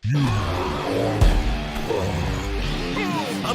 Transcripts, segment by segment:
I'm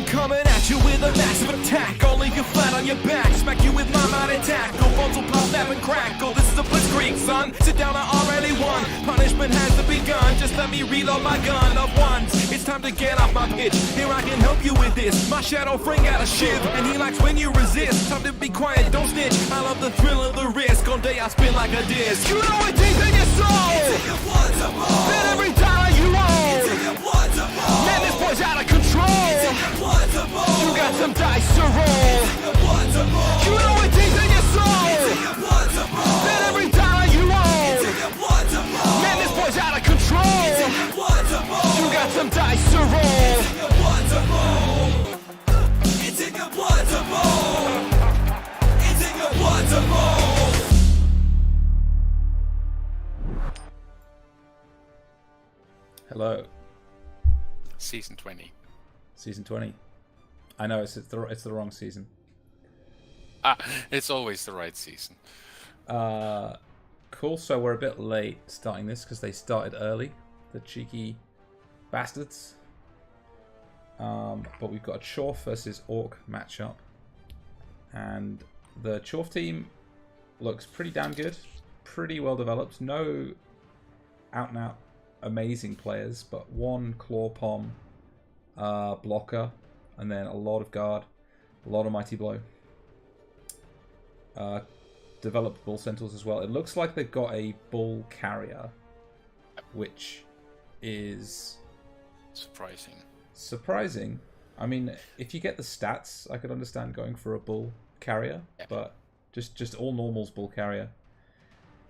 coming at you with a massive attack. I'll leave you flat on your back. Smack you with my mighty attack. No bones will pop, snap, and crackle. This is a blitzkrieg, son. Sit down, I already won. Punishment has to begun. Just let me reload my gun of ones. It's time to get off my pitch. Here I can help you with this. My shadow friend got a shiv, and he likes when you resist. Time to be quiet, don't snitch. I love the thrill of the risk. All day I spin like a disc. You know it deep in your soul. It's in your blood to roll. Bet every dollar you own. It's in your blood to roll. Man, this boy's out of control. It's in your blood to roll. You got some dice to roll. It's in your blood to roll. You know it deep in your soul. It's in your blood to roll. Bet every dollar you own. It's in your blood to roll. Man, this boy's out of control. It's in your blood to roll. You got some dice to roll. It's in your blood to roll. It's in your blood to roll. It's in your blood to roll. Hello. Season 20. Season 20. I know it's the wrong season. It's always the right season. Cool. So we're a bit late starting this because they started early, the cheeky bastards. But we've got a Chorf versus Orc matchup, and the Chorf team looks pretty damn good, pretty well developed. No out and out amazing players, but one claw pom blocker, and then a lot of guard, a lot of mighty blow. Developed bull centaurs as well. It looks like they've got a bull carrier, which is surprising. I mean, if you get the stats, I could understand going for a bull carrier, but just all normals bull carrier.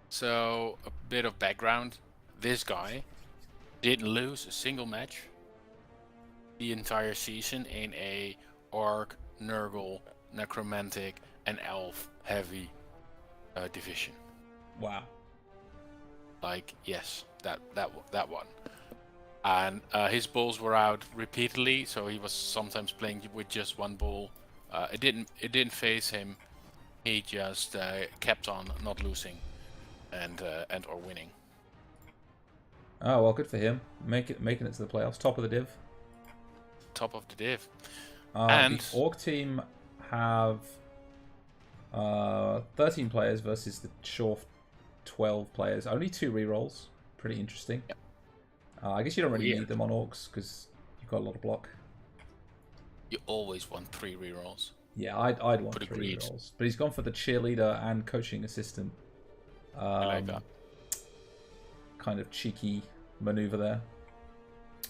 So a bit of background: this guy didn't lose a single match the entire season in a Orc, Nurgle, Necromantic, and Elf heavy division. Wow. Like, yes, that one. And his bulls were out repeatedly, so he was sometimes playing with just one bull. It didn't phase him. He just kept on not losing and or winning. Oh well, good for him. Making it to the playoffs, top of the div. Top of the div. And the Orc team have 13 players versus the Chorf 12 players. Only 2 rerolls. Pretty interesting. Yep. I guess you don't really need them on Orcs because you've got a lot of block. You always want 3 rerolls. Yeah, I'd want 3 rerolls. But he's gone for the cheerleader and coaching assistant. I like that. Kind of cheeky maneuver there.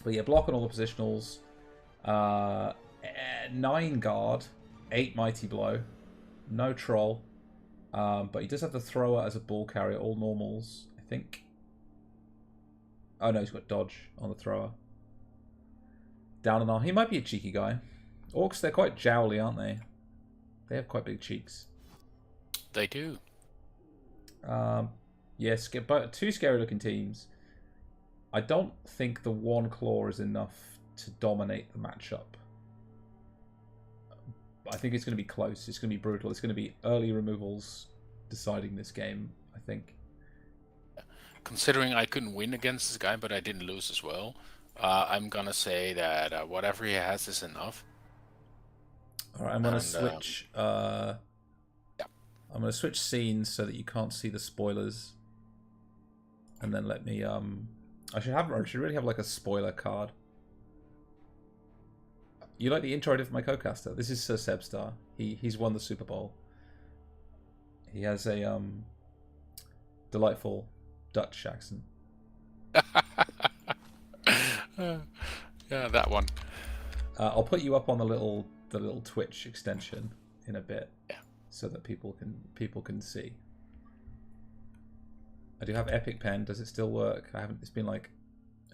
But yeah, block on all the positionals. 9 guard, 8 mighty blow, no troll. But he does have the thrower as a ball carrier, all normals, I think. Oh no, he's got dodge on the thrower. Dalinar, he might be a cheeky guy. Orcs, they're quite jowly, aren't they? They have quite big cheeks. They do. Yes, but 2 scary looking teams. I don't think the 1 claw is enough to dominate the matchup. I think it's going to be close. It's going to be brutal. It's going to be early removals deciding this game, I think. Considering I couldn't win against this guy, but I didn't lose as well, I'm going to say that whatever he has is enough. Alright, I'm going to switch... I'm going to switch scenes so that you can't see the spoilers. And then let me... I should really have like a spoiler card. You like the intro I did for my co-caster? This is Sir Sebstar. He's won the Super Bowl. He has a delightful Dutch accent. Yeah, that one. I'll put you up on the little Twitch extension in a bit, so that people can see. I do have Epic Pen. Does it still work? I haven't. It's been like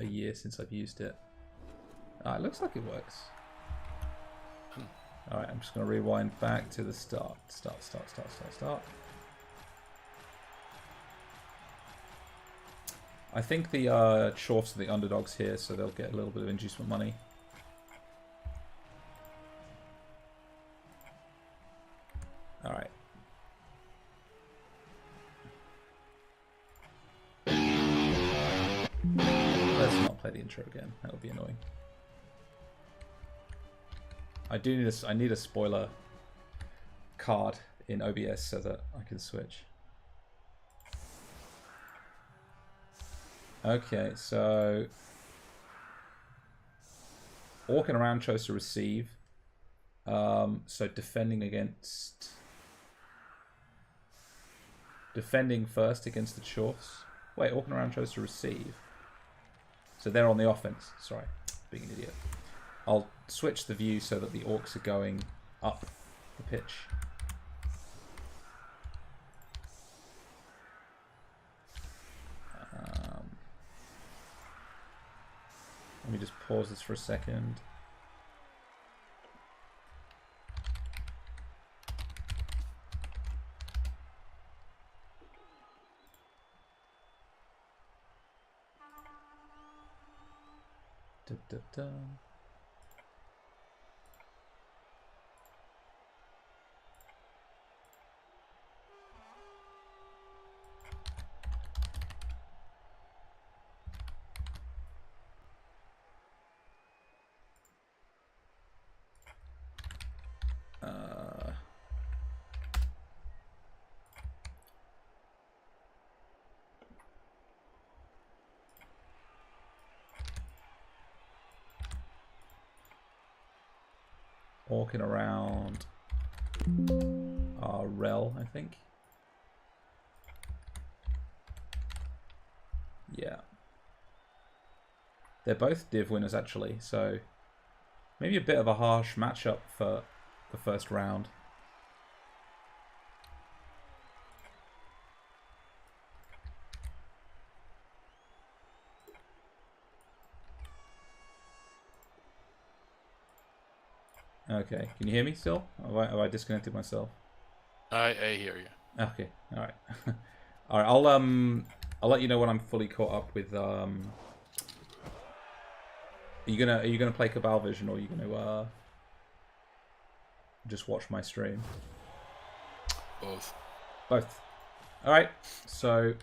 a year since I've used it. It looks like it works. Alright, I'm just going to rewind back to the start. Start. I think the Chorfs are the underdogs here, so they'll get a little bit of inducement money. Alright. Let's not play the intro again. That would be annoying. I need a spoiler card in OBS so that I can switch. Okay, so Orc around chose to receive. So defending first against the Chorfs. Wait, Orc around chose to receive. So they're on the offense. Sorry, being an idiot. I'll switch the view so that the Orcs are going up the pitch. Let me just pause this for a second. Da, da, da. Walking around REBBL, I think. Yeah. They're both div winners, actually, so maybe a bit of a harsh matchup for the first round. Okay, can you hear me still? Have I disconnected myself? I hear you. Okay, all right, all right. I'll let you know when I'm fully caught up with. Are you gonna play Cabal Vision, or are you gonna just watch my stream? Both. Both. All right. So.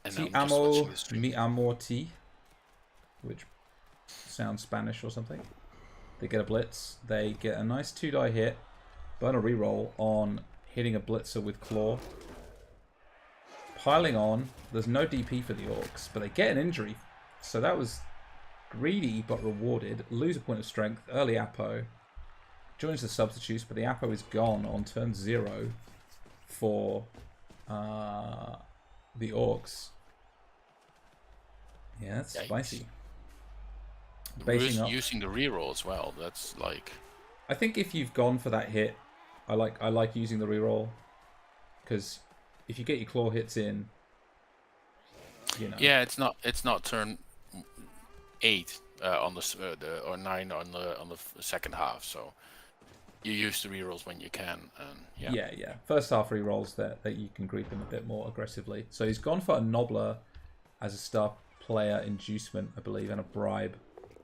And Ti I'm just amo watching the stream. mi amo ti, which sounds Spanish or something. They get a blitz. They get a nice 2-die hit. Burn a reroll on hitting a blitzer with claw. Piling on. There's no DP for the Orcs, but they get an injury. So that was greedy but rewarded. Lose a point of strength. Early Apo. Joins the substitutes, but the Apo is gone on turn 0 for the Orcs. Yeah, that's Yikes. spicy. Basing up. Using the reroll as well. That's like. I think if you've gone for that hit, I like using the reroll, because if you get your claw hits in, you know. Yeah, it's not turn 8 on the or 9 on the second half. So you use the rerolls when you can, and yeah. Yeah. First half rerolls that you can greet them a bit more aggressively. So he's gone for a Nobbler as a star player inducement, I believe, and a bribe.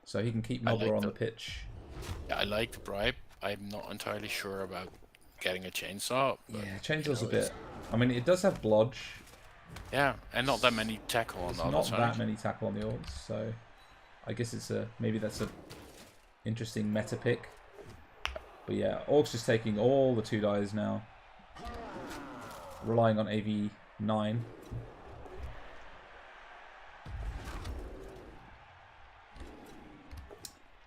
So he can keep Nobbler on the pitch. Yeah, I like the bribe. I'm not entirely sure about getting a chainsaw. But, Yeah, chainsaw's a bit. I mean, it does have blodge. Yeah, and not that many tackle on the other Not side. that many tackle on the Orcs, so I guess it's maybe that's a interesting meta pick. But yeah, Orcs just taking all the 2-dies now, relying on AV9.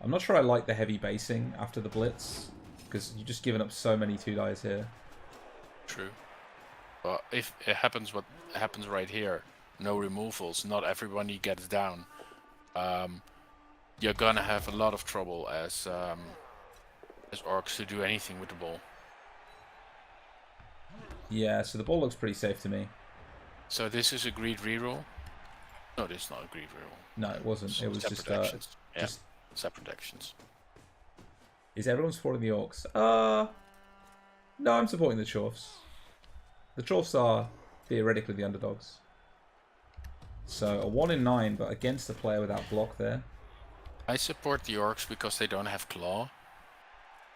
I'm not sure I like the heavy basing after the blitz, because you've just given up so many 2-dies here. True. But if it happens what happens right here, no removals, not everybody gets down, you're gonna have a lot of trouble as Orcs to do anything with the ball. Yeah, so the ball looks pretty safe to me. So this is a greed reroll? No, this is not a greed reroll. No, it wasn't. It was just separate actions. Yeah, just. separate actions. Is everyone supporting the Orcs? No, I'm supporting the Chorfs. The Chorfs are theoretically the underdogs. So a 1 in 9, but against a player without block there. I support the Orcs because they don't have claw.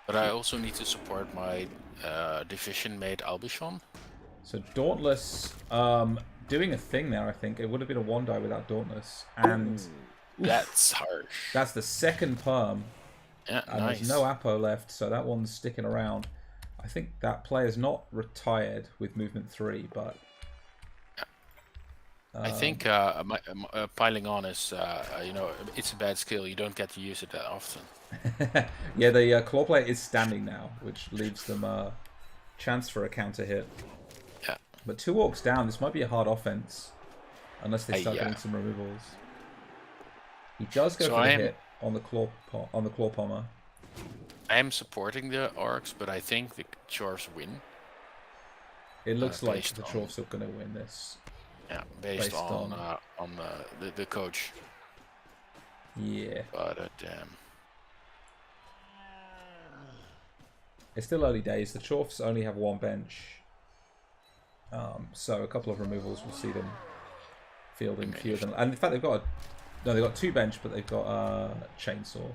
But I also need to support my division mate Albichon. So Dauntless doing a thing there, I think. It would have been a 1-die without Dauntless. And That's harsh. that's the second perm. Yeah, And nice. there's no Apo left, so that one's sticking around. I think that player's not retired with movement 3, but... I think piling on is, you know, it's a bad skill. You don't get to use it that often. yeah, the claw player is standing now, which leaves them a chance for a counter hit. Yeah. But 2 Orcs down, this might be a hard offense, unless they start yeah. getting some removals. He does go for the hit on the claw pommer. I am supporting the Orcs, but I think the Chorfs win. It looks like the Chorfs are going to win this. Yeah, based on the coach. Yeah. But damn. It's still early days. The Chorfs only have 1 bench. So a couple of removals will see them fielding few of them. And in fact, they've got they've got 2 bench, but they've got a chainsaw.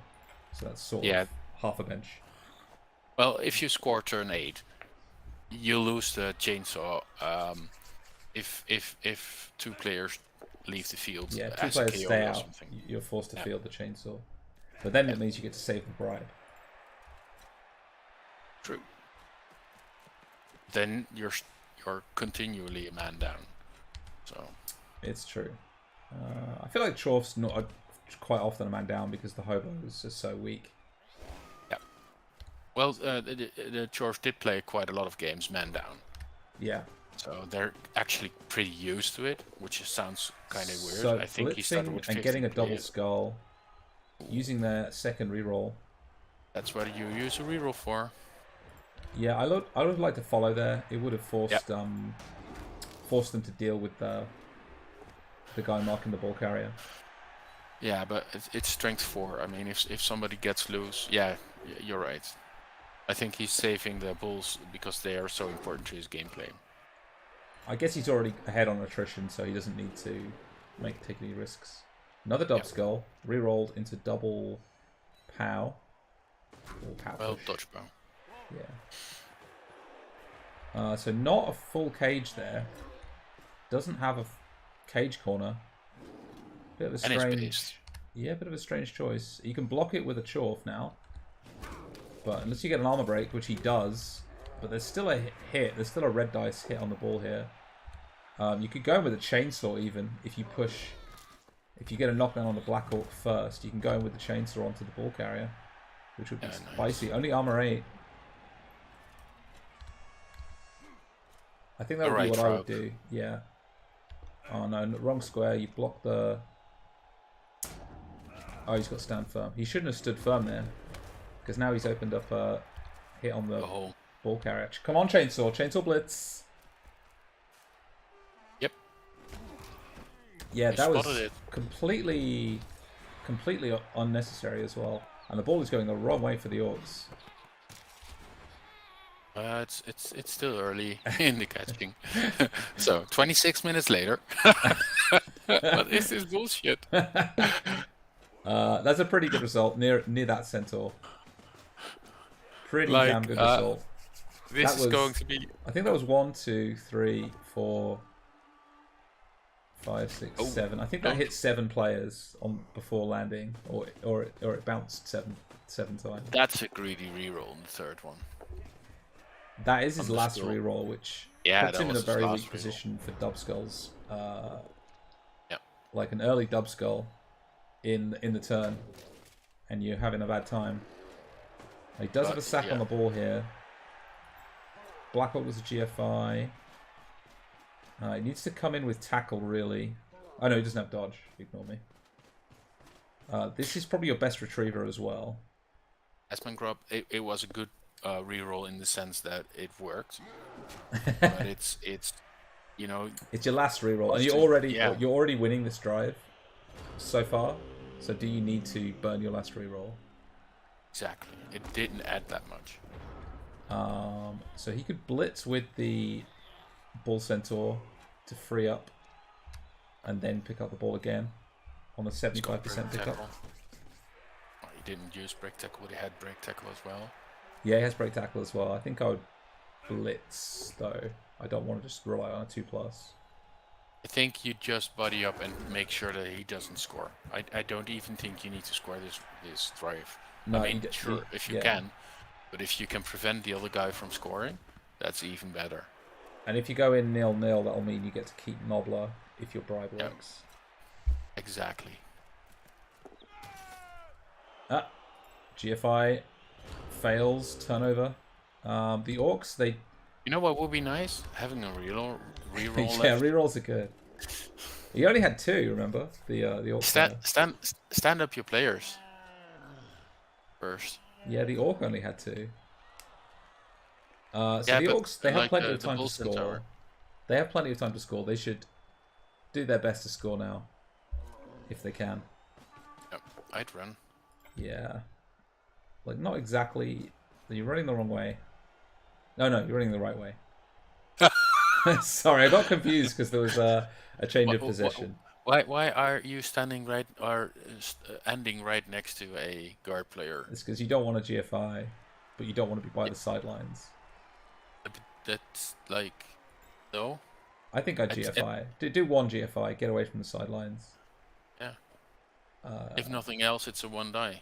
So that's sort of half a bench. Well, if you score turn 8, you lose the chainsaw. If 2 players leave the field, yeah, 2 as players a KO stay or out, something. you're forced to field the chainsaw. But then it means you get to save the bribe. True. Then you're continually a man down. So it's true. I feel like Chorfs not quite often a man down because the hobo is just so weak. Yeah. Well, the Chorfs did play quite a lot of games man down. Yeah. So they're actually pretty used to it, which sounds kind of weird. So I think he started with 50 and getting a double players. skull, using their second reroll. That's what you use a reroll for. Yeah, I would have liked to follow there. It would have forced forced them to deal with the guy marking the ball carrier. Yeah, but it's strength 4. I mean, if somebody gets loose, yeah, you're right. I think he's saving the bulls because they are so important to his gameplay. I guess he's already ahead on attrition, so he doesn't need to take any risks. Another dub skull, rerolled into double pow. Or pow Well, push. dodge bow. Yeah. So not a full cage there. Doesn't have a cage corner. Bit of a strange. Yeah, bit of a strange choice. You can block it with a Chorf now, but unless you get an armor break, which he does, but there's still a hit. There's still a red dice hit on the ball here. You could go in with a chainsaw even if you push. If you get a knockdown on the Black Orc first, you can go in with the chainsaw onto the ball carrier, which would be spicy. Only armor 8. I think that would be what I would do. Yeah. Oh no, wrong square. You block the... Oh, he's got stand firm. He shouldn't have stood firm there, because now he's opened up a hit on the ball carrier. Come on, chainsaw. Chainsaw blitz. Yep. Yeah, that was completely unnecessary as well. And the ball is going the wrong way for the Orcs. It's still early in the catching. So 26 minutes later. What is this bullshit? That's a pretty good result near that centaur. Pretty damn good result. This is going to be... I think that was 1, 2, 3, 4, 5, 6, 7. I think that hit 7 players on before landing, or it bounced seven times. That's a greedy reroll in the third one. That is his last reroll, which puts him in a very weak position for dub skulls. Like an early dub skull in the turn, and you're having a bad time. He does have a sack on the ball here. Black Orc was a GFI. He needs to come in with tackle, really. Oh no, he doesn't have dodge. Ignore me. This is probably your best retriever as well. Asman Grub, it was a good reroll in the sense that it worked, but it's you know, it's your last reroll, and you're already winning this drive so far. So do you need to burn your last reroll? Exactly. It didn't add that much. So he could blitz with the Bull Centaur to free up, and then pick up the ball again on a 75% pickup. Oh, he didn't use break tackle, but he had break tackle as well. Yeah, he has break tackle as well. I think I would blitz though. I don't want to just rely on a 2+. I think you just buddy up and make sure that he doesn't score. I don't even think you need to score this drive. No, I mean, sure, if you can, but if you can prevent the other guy from scoring, that's even better. And if you go in 0-0, that'll mean you get to keep Nobler if your bribe works. Exactly. GFI fails turnover. The Orcs, they... You know what would be nice? Having a reroll yeah, left. rerolls are good. You only had 2, remember? The Orcs. Stand up your players first. Yeah, the Orc only had 2. So Yeah, the Orcs, they have plenty of time to Bull score. Centaur. They have plenty of time to score. They should do their best to score now, if they can. Yep, I'd run. Yeah. Like, not exactly... You're running the wrong way. No, you're running the right way. Sorry, I got confused because there was a change of position. Why are you standing right or ending right next to a guard player? It's because you don't want a GFI, but you don't want to be by the sidelines. That's like, no. I think I'd GFI. Do one GFI, get away from the sidelines. Yeah. If nothing else, it's a 1 die.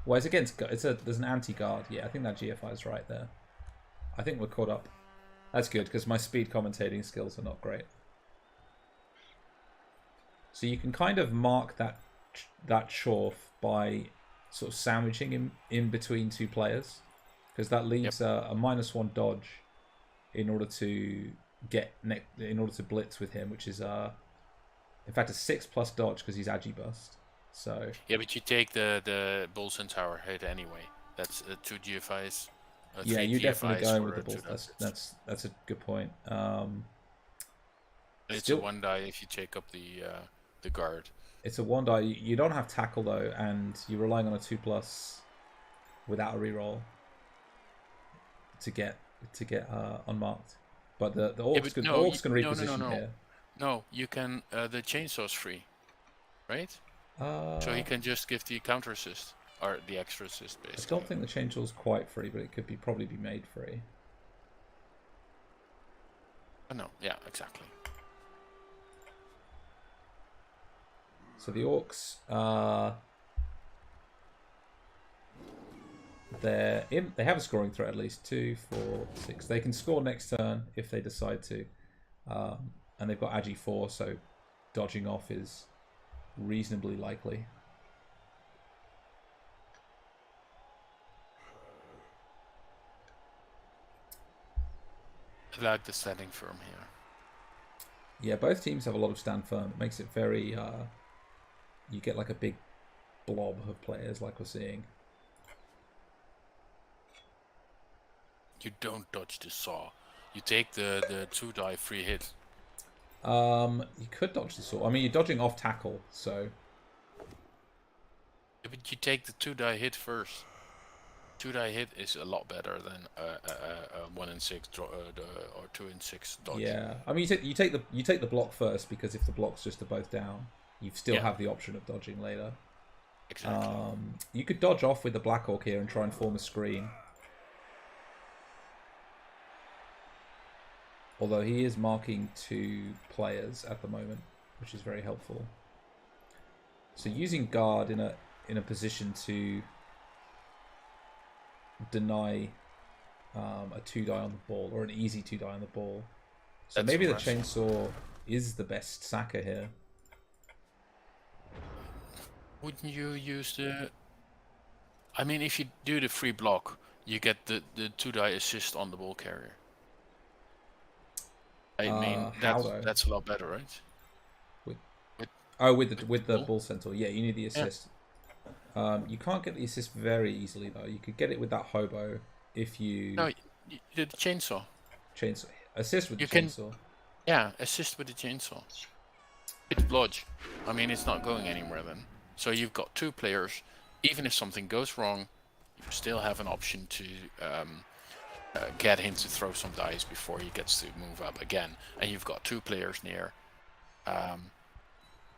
Well, it's against. There's an anti-guard. Yeah, I think that GFI is right there. I think we're caught up. That's good because my speed commentating skills are not great. So you can kind of mark that Chorf by sort of sandwiching him in between 2 players, because that leaves a -1 dodge in order to blitz with him, which is in fact a 6+ dodge because he's agi bust. So yeah, but you take the Bull Centaur hit anyway. That's 2 GFIs. Yeah, you're definitely GFIs going with the Bull. That's a good point. It's a 1 die if you take up the guard. It's a 1 die. You don't have tackle though, and you're relying on a 2+ without a reroll to get unmarked. But the Orcs can reposition here. No, you can. The chainsaw's free, right? So he can just give the counter assist or the extra assist, basically. I don't think the chainsaw's quite free, but it could probably be made free. Oh, no, yeah, exactly. So the Orcs, they have a scoring threat at least. 2, 4, 6. They can score next turn if they decide to, and they've got agi 4, so dodging off is reasonably likely. I like the standing firm here. Yeah, both teams have a lot of stand firm. It makes it very... you get like a big blob of players like we're seeing. You don't dodge the saw. You take the 2 die free hit. You could dodge the saw. I mean, you're dodging off tackle, so... Yeah, but you take the 2 die hit first. 2 die hit is a lot better than a 1 in 6 or 2 in 6 dodge. Yeah, I mean, you take the block first, because if the blocks just are both down, you still have the option of dodging later. Exactly. You could dodge off with the Black Orc here and try and form a screen. Although he is marking 2 players at the moment, which is very helpful. So using guard in a position to deny a 2 die on the ball, or an easy 2 die on the ball. So That's maybe impressive. the chainsaw is the best sacker here. Wouldn't you use the... I mean, if you do the free block, you get the 2 die assist on the ball carrier. I mean, that's a lot better, right? With the Bull Centaur. Yeah, you need the assist. Yeah. You can't get the assist very easily though. You could get it with that hobo if you... No, you did the chainsaw. Chainsaw. Assist with the chainsaw. Yeah, assist with the chainsaw. It's blodge. I mean, it's not going anywhere then. So you've got 2 players. Even if something goes wrong, you still have an option to get him to throw some dice before he gets to move up again. And you've got 2 players near.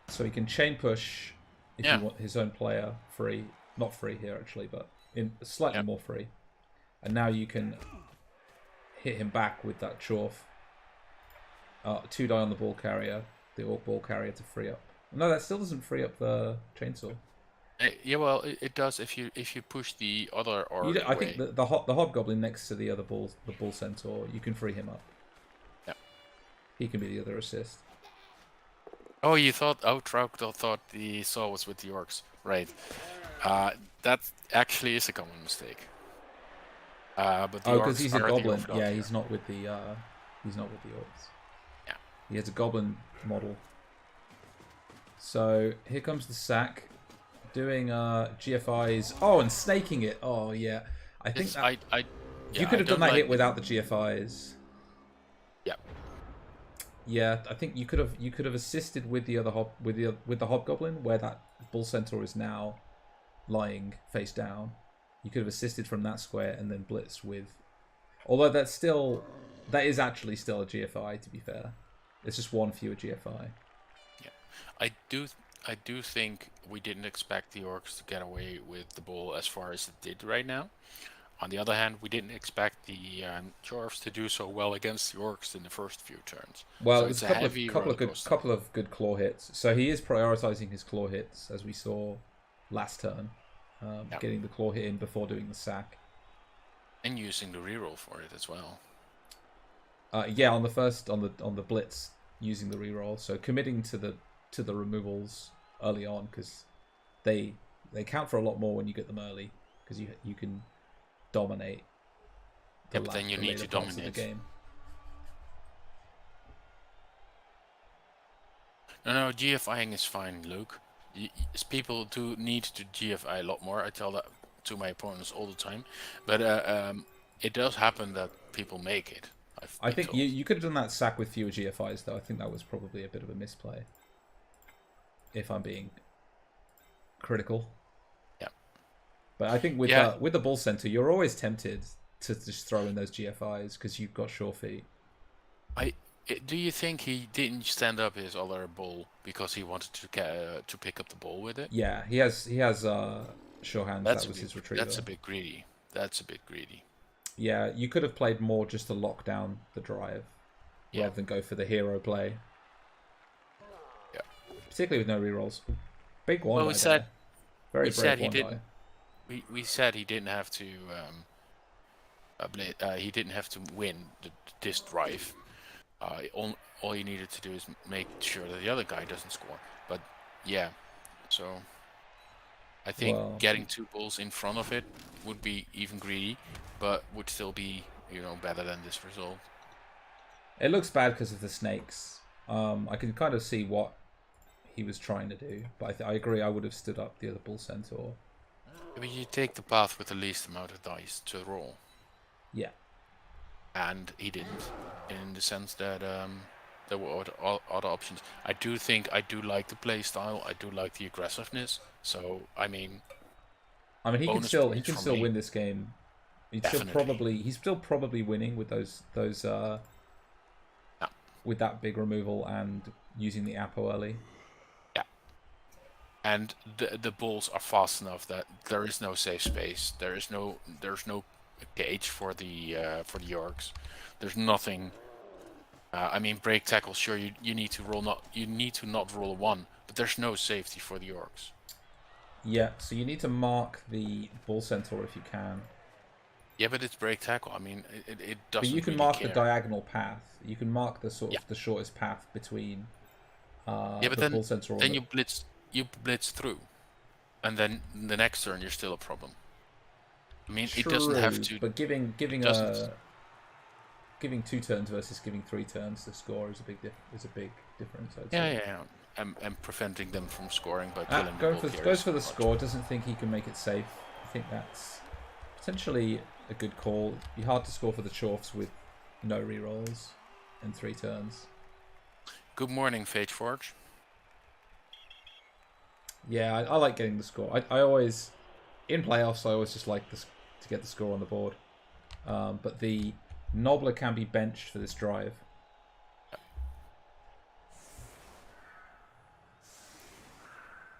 So he can chain push if you want his own player free. Not free here actually, but in slightly more free. And now you can hit him back with that Chorf 2 die on the ball carrier, the Orc ball carrier to free up. No, that still doesn't free up the chainsaw. Yeah, well, it does if you push the other Orc I away. think the hobgoblin next to the other bull, the bull centaur, you can free him up. Yeah. He can be the other assist. Oh, you thought Trout thought the saw was with the Orcs, right? That actually is a common mistake. But the Oh, because Orcs he's a are the goblin. overdog Yeah, here. he's not with the Orcs. Yeah. He has a goblin model. So here comes the sack, doing GFIs. Oh, and snaking it. Oh yeah, I think that you could have done that hit without the GFIs. Yeah. Yeah, I think you could have assisted with the other with the hobgoblin where that bull centaur is now lying face down. You could have assisted from that square and then blitzed with. Although that is actually still a GFI, to be fair. It's just one fewer GFI. Yeah, I do think we didn't expect the Orcs to get away with the ball as far as it did right now. On the other hand, we didn't expect the Chorfs to do so well against the Orcs in the first few turns. Well, so it was it's a couple of good claw hits. So he is prioritizing his claw hits, as we saw last turn, getting the claw hit in before doing the sack, and using the reroll for it as well. Yeah, on the blitz, using the reroll. So committing to the removals early on, because they count for a lot more when you get them early, because you can dominate. Yeah, but then you need to dominate the game. No, GFIing is fine, Luke. People do need to GFI a lot more. I tell that to my opponents all the time. But it does happen that people make it. I think you could have done that sack with fewer GFIs, though. I think that was probably a bit of a misplay, if I'm being critical. Yeah. But I think with the bull center, you're always tempted to just throw in those GFIs because you've got sure feet. Do you think he didn't stand up his other bull because he wanted to pick up the ball with it? Yeah, he has sure hands. That was his retriever. That's a bit greedy. That's a bit greedy. Yeah, you could have played more just to lock down the drive, rather than go for the hero play. Yeah. Particularly with no rerolls. Big one. Well, we said very brave one die. We said he didn't have to. He didn't have to win this drive. All he needed to do is make sure that the other guy doesn't score. But yeah, so I think getting 2 bulls in front of it would be even greedy, but would still be better than this result. It looks bad because of the snakes. I can kind of see what he was trying to do, but I agree. I would have stood up the other bull centaur. I mean, you take the path with the least amount of dice to roll. Yeah. And he didn't, in the sense that there were other options. I do like the play style. I do like the aggressiveness. So he can still win this game. He's still probably winning with those with that big removal and using the Apo early. Yeah. And the bulls are fast enough that there is no safe space. There's no cage for the Orcs. There's nothing. Break tackle. Sure, you need to roll not roll a 1, but there's no safety for the Orcs. Yeah, so you need to mark the bull centaur if you can. Yeah, but it's break tackle. It doesn't. But you can really mark care. the diagonal path. You can mark the the shortest path between. But the bull centaur. Then you blitz through, and then the next turn you're still a problem. It doesn't have to. But giving 2 turns versus giving 3 turns to score is a big difference. I'd say. Yeah. And preventing them from scoring by killing goes for the score. Doesn't think he can make it safe. I think that's potentially a good call. It'd be hard to score for the Chorfs with no rerolls in 3 turns. Good morning, Fate Forge. Yeah, I like getting the score. I always, in playoffs, I always just like to get the score on the board. But the Nobbler can be benched for this drive.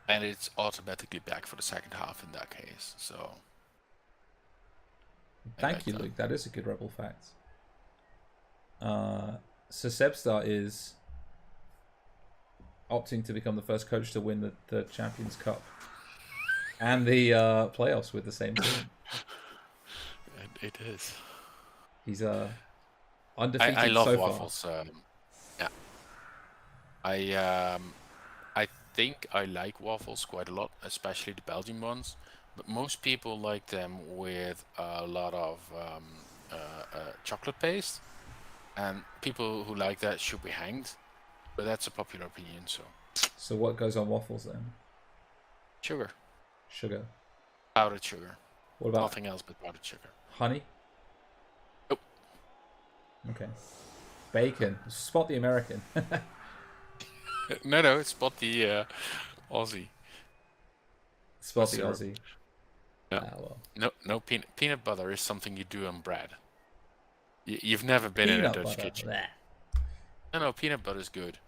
And it's automatically back for the second half in that case. So. Thank you, Luke. That is a good rebel fact. So Sebstar is opting to become the first coach to win the Champions Cup and the playoffs with the same team. It is. He's undefeated I love so waffles. Yeah. I think I like waffles quite a lot, especially the Belgian ones. But most people like them with a lot of chocolate paste, and people who like that should be hanged. But that's a popular opinion. So what goes on waffles then? Sugar, Sugar. powdered sugar. What about Nothing else but powdered sugar. honey? Nope. Okay. Bacon. Spot the American. No, it's but the Aussie. Spot the Syrup. Aussie. Yeah. Ah, well. No peanut butter is something you do on bread. You've never been in a Peanut Dutch butter. kitchen. Bleh. No, peanut butter is good.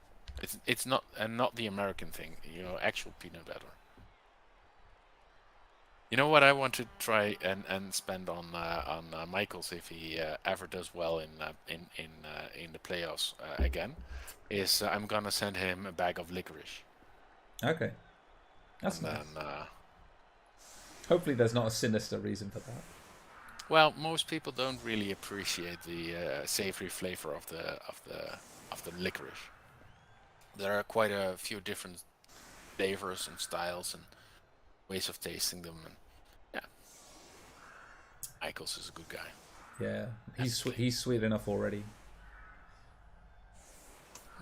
It's not not the American thing. You know, actual peanut butter. You know what I want to try and spend on Michaels if he ever does well in the playoffs again, is I'm gonna send him a bag of licorice. Okay. That's And nice. then, Hopefully there's not a sinister reason for that. well, most people don't really appreciate the savory flavor of the licorice. There are quite a few different flavors and styles and ways of tasting them, and yeah, Michaels is a good guy. Yeah. He's sweet enough already.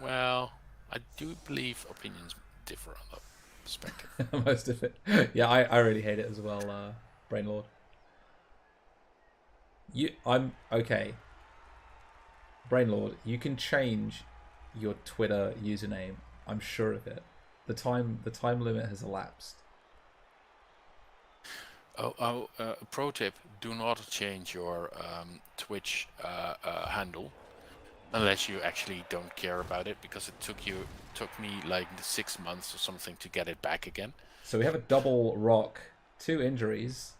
Well, I do believe opinions differ on that perspective. Most of it. Yeah, I really hate it as well, Brainlord. I'm okay. Brainlord, you can change your Twitter username. I'm sure of it. The time limit has elapsed. Pro tip: do not change your Twitch handle unless you actually don't care about it, because it took me like 6 months or something to get it back again. So we have a double rock, 2 injuries.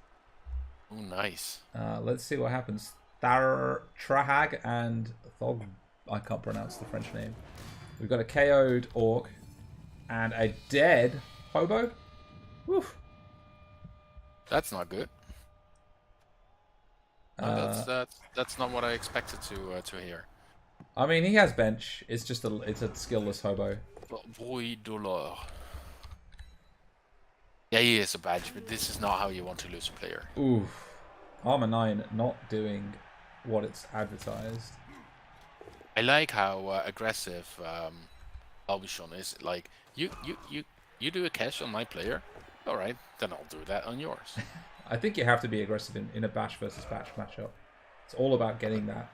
Oh, nice. Let's see what happens. Trahag and Thog. I can't pronounce the French name. We've got a KO'd Orc and a dead Hobo. Woof. That's not good. No, that's not what I expected to hear. I mean, he has bench. It's a skillless Hobo. Boy Dolor. Yeah, he is a badge, but this is not how you want to lose a player. Oof. Armor 9 not doing what it's advertised. I like how aggressive Albichon is. Like, you do a catch on my player, all right, then I'll do that on yours. I think you have to be aggressive in a bash versus bash matchup. It's all about getting that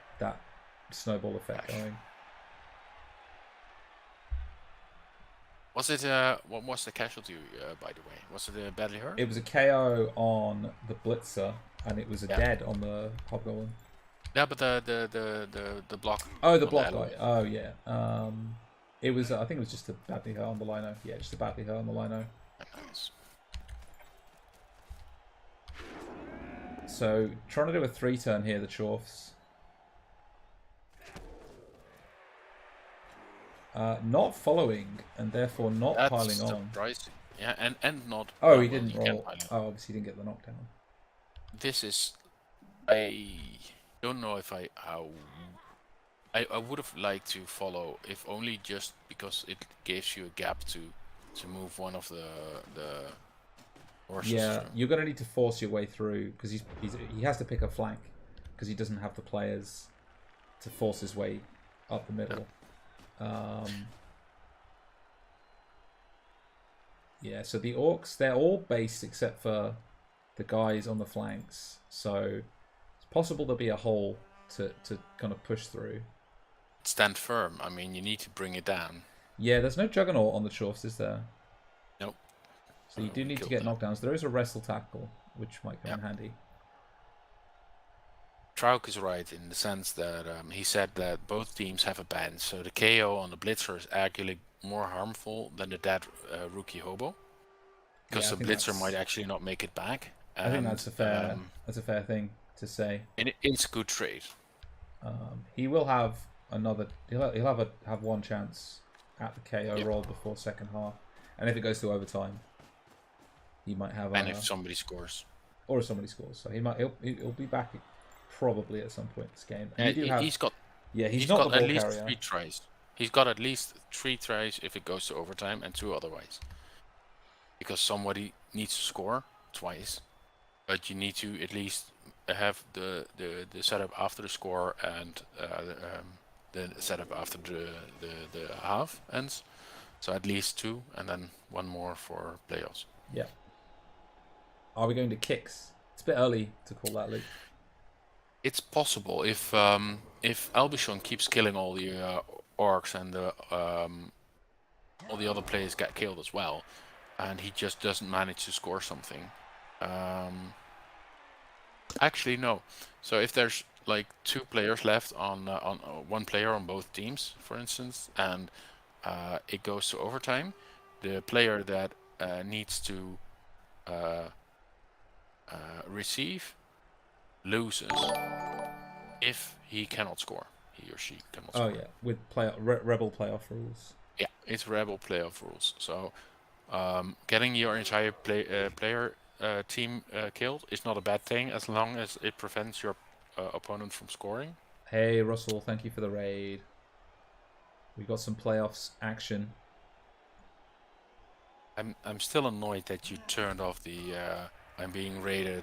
snowball effect going. Was it what was the casualty by the way? Was it a badly hurt? It was a KO on the Blitzer, and it was a Yeah. dead on the Hobgoblin. Yeah, but the block. Oh, the on block ally. guy. Oh, yeah. It was. I think it was just a badly hurt on the lino. Yeah, just a badly hurt on the lino. Nice. So trying to do a 3-turn here, the Chorfs. Not following and therefore not That's piling on. surprising. Yeah, and not. Oh, well, he didn't you can roll. pile on. Oh, obviously he didn't get the knockdown. This is. I don't know if I would have liked to follow, if only just because it gives you a gap to move one of the horses. Yeah, through. you're gonna need to force your way through because he has to pick a flank because he doesn't have the players to force his way up the middle. Yeah, so the Orcs, they're all based except for the guys on the flanks. So it's possible there'll be a hole to kind of push through. Stand firm. I mean, you need to bring it down. Yeah, there's no Juggernaut on the Chorfs, is there? Nope. So you do need to get knockdowns. There is a wrestle tackle, which might come in handy. Trauk is right in the sense that he said that both teams have a ban, so the KO on the Blitzer is actually more harmful than the dead rookie Hobo, because Yeah, I the think Blitzer that's- might actually not make it back. I think that's a fair thing to say. And it's a good trade. He will have another. He'll have one chance at the KO roll before second half, and if it goes to overtime, he might have. And if somebody scores, or if somebody scores, so he'll be back probably at some point this game. And he's got he's not got the ball at least carrier. 3 tries. He's got at least 3 tries if it goes to overtime, and 2 otherwise. Because somebody needs to score twice, but you need to at least have the setup after the score and the setup after the half ends. So at least 2, and then 1 more for playoffs. Yeah. Are we going to kicks? It's a bit early to call that, Luke. It's possible if Albichon keeps killing all the orcs and all the other players get killed as well, and he just doesn't manage to score something. Actually, no. So if there's like 2 players left on 1 player on both teams, for instance, and it goes to overtime, the player that needs to receive loses if he cannot score. He or she cannot score. Oh yeah, with REBBL playoff rules. Yeah, it's REBBL playoff rules. So getting your entire player team killed is not a bad thing as long as it prevents your opponent from scoring. Hey Russell, thank you for the raid. We got some playoffs action. I'm still annoyed that you turned off the I'm being raided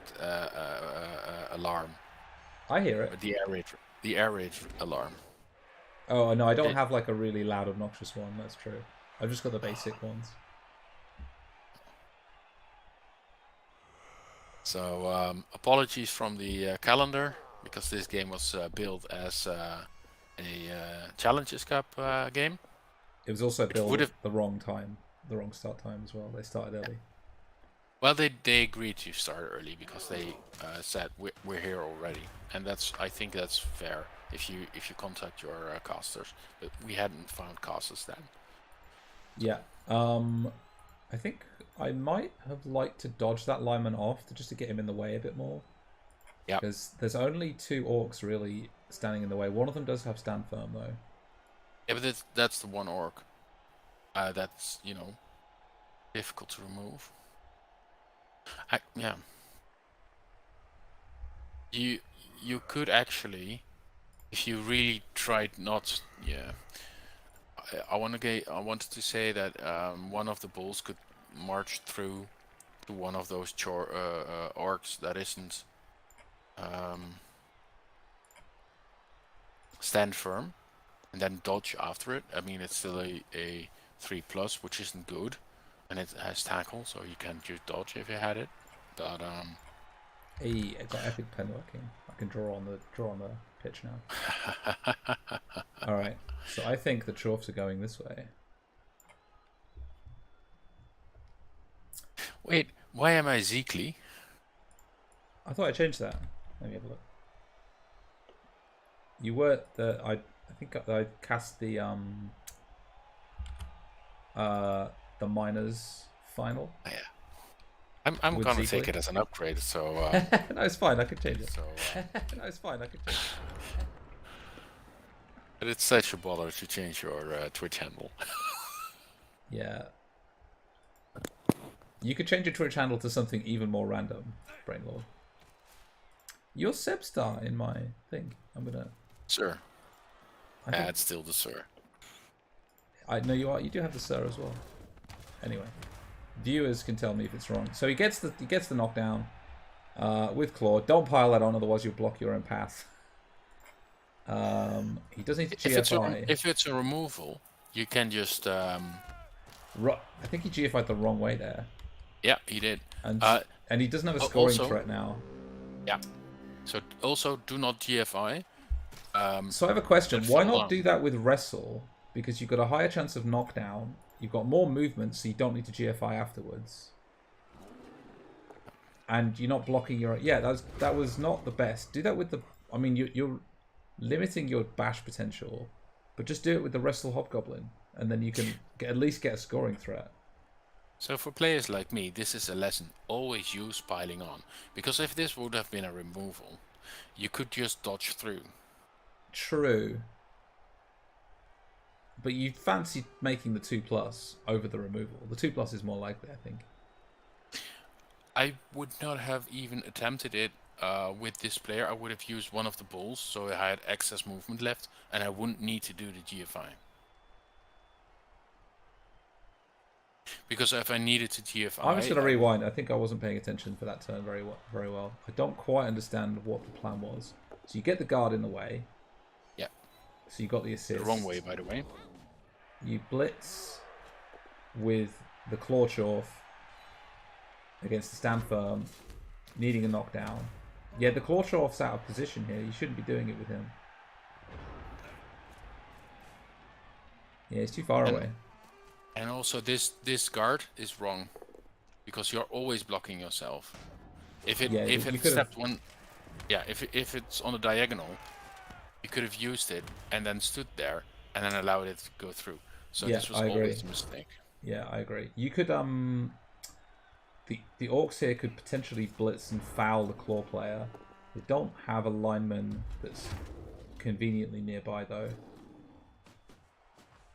alarm. I hear it. The air raid alarm. Oh no, I don't have like a really loud, obnoxious one. That's true. I've just got the basic ones. So apologies from the calendar, because this game was built as a Challenges Cup game. It was also built at the wrong time, the wrong start time as well. They started early. Well, they agreed to start early because they said we're here already, and I think that's fair if you contact your casters. But we hadn't found casters then. Yeah. I think I might have liked to dodge that lineman off just to get him in the way a bit more. Yeah. Because there's only 2 orcs really standing in the way. One of them does have stand firm though. Yeah, but that's the one orc. That's difficult to remove. Yeah. You could actually, if you really tried not. Yeah. I wanted to say that one of the bulls could march through to one of those orcs that isn't stand firm, and then dodge after it. I mean, it's still a 3+, which isn't good, and it has tackle, so you can just dodge if you had it. But Hey, I got epic pen working. I can draw on the pitch now. All right. So I think the Chorfs are going this way. Wait, why am I Zeekly? I thought I changed that. Let me have a look. You were I think I cast the minors final. Yeah. I'm gonna take it as an upgrade, so no, it's fine, I can change it. So, no, it's fine, I can change it. But it's such a bother to change your Twitch handle. Yeah. You could change your Twitch handle to something even more random, Brainlord. You're Sebstar in my thing. I'm gonna. Sir. Yeah, it's still the sir. I know you are. You do have the sir as well. Anyway, viewers can tell me if it's wrong. So he gets the knockdown with Claw. Don't pile that on, otherwise you'll block your own path. He does need to GFI. If it's a removal, you can just. I think he GFI'd the wrong way there. Yeah, he did. And he doesn't have a scoring threat now. Yeah. So also do not GFI. So I have a question. Why not do that with Wrestle? Because you've got a higher chance of knockdown. You've got more movement, so you don't need to GFI afterwards. And you're not blocking your... Yeah, that was not the best. Do that with the... I mean, you're limiting your bash potential, but just do it with the Wrestle Hobgoblin, and then you can at least get a scoring threat. So for players like me, this is a lesson. Always use piling on. Because if this would have been a removal, you could just dodge through. True. But you fancy making the 2+ over the removal. The 2+ is more likely, I think. I would not have even attempted it with this player. I would have used one of the bulls, so I had excess movement left, and I wouldn't need to do the GFI. Because if I needed to GFI... I'm just going to rewind. I think I wasn't paying attention for that turn very well. I don't quite understand what the plan was. So you get the guard in the way. Yeah. So you got the assist. The wrong way, by the way. You blitz with the Claw Chorf against the stand firm, needing a knockdown. Yeah, the Claw Chorf's out of position here. You shouldn't be doing it with him. Yeah, he's too far away. And also this guard is wrong, because you're always blocking yourself. If it stepped one, yeah, if it's on a diagonal, you could have used it and then stood there and then allowed it to go through. So yeah, this was always a mistake. Yeah, I agree. You could the Orcs here could potentially blitz and foul the Claw player. They don't have a lineman that's conveniently nearby though.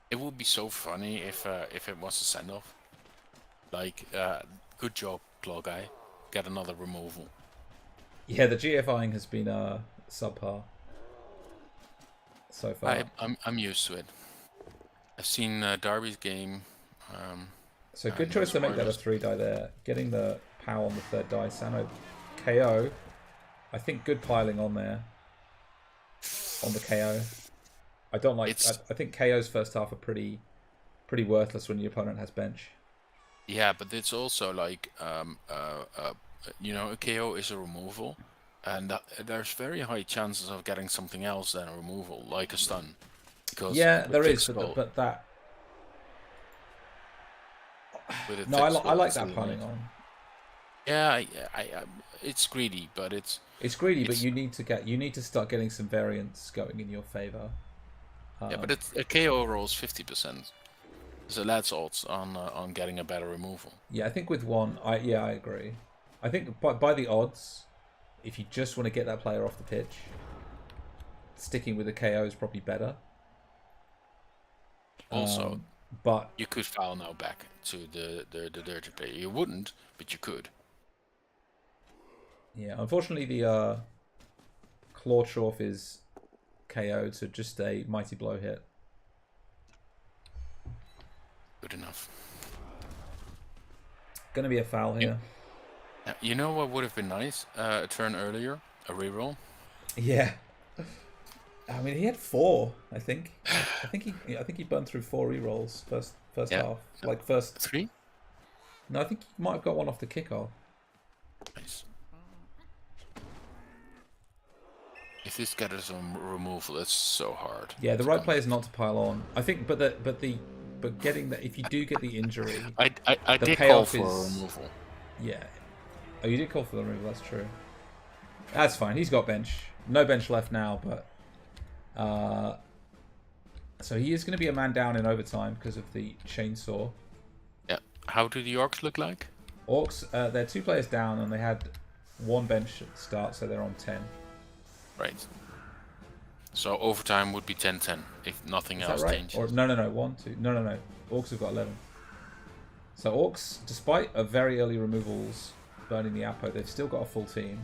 It would be so funny if it was a send-off. Like, good job, Claw guy. Get another removal. Yeah, the GFIing has been subpar so far. I'm used to it. I've seen Darby's game. So good choice to make that a 3-die there. Getting the POW on the 3rd die. Sano KO. I think good piling on there. On the KO. I don't like. I think KO's first half are pretty worthless when your opponent has bench. Yeah, but it's also like you know, a KO is a removal, and there's very high chances of getting something else than a removal, like a stun. Because yeah, there is, but that. No, I like that piling on. Yeah, it's greedy, but it's greedy, but you need to start getting some variance going in your favor. Yeah, but a KO rolls 50%, so that's odds on getting a better removal. Yeah, I think with one, I agree. I think by the odds, if you just want to get that player off the pitch, sticking with the KO is probably better. Also, but you could foul now back to the dirty player. You wouldn't, but you could. Yeah, unfortunately the Claw Chorf is KO'd, so just a Mighty Blow hit. Good enough. Gonna be a foul here. You know what would have been nice? A turn earlier, a reroll. Yeah. I mean, he had 4. I think he burned through 4 rerolls first half. Like first 3. No, I think he might have got one off the kickoff. Nice. If this gets some removal, it's so hard. Yeah, the right play is not to pile on. I think, but getting that, if you do get the injury, I did call for a removal. Yeah. Oh, you did call for the removal. That's true. That's fine. He's got bench. No bench left now, but so he is going to be a man down in overtime because of the chainsaw. Yeah. How do the Orcs look like? Orcs, they're 2 players down and they had 1 bench at the start, so they're on 10. Right. So overtime would be 10-10 if nothing else changes. Or no, 1, 2. No. Orcs have got 11. So Orcs, despite a very early removals burning the Apo, they've still got a full team.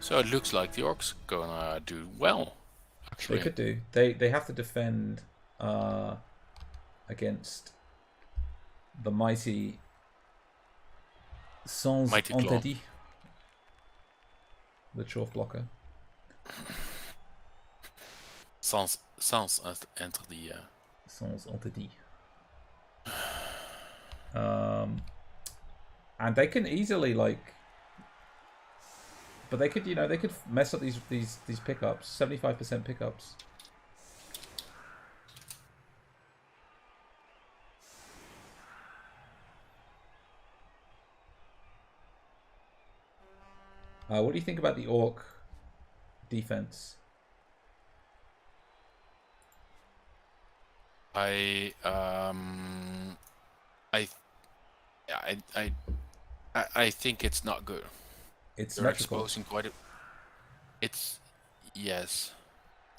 So it looks like the Orcs gonna do well. Actually, they could do. They have to defend against the mighty Sans Interdit, the Chorf blocker. Sans Interdit, yeah. Sans Interdit. And they can easily but they could, they could mess up these pickups, 75% pickups. What do you think about the Orc defense? I think it's not good. It's They're symmetrical. exposing quite a... It's... Yes.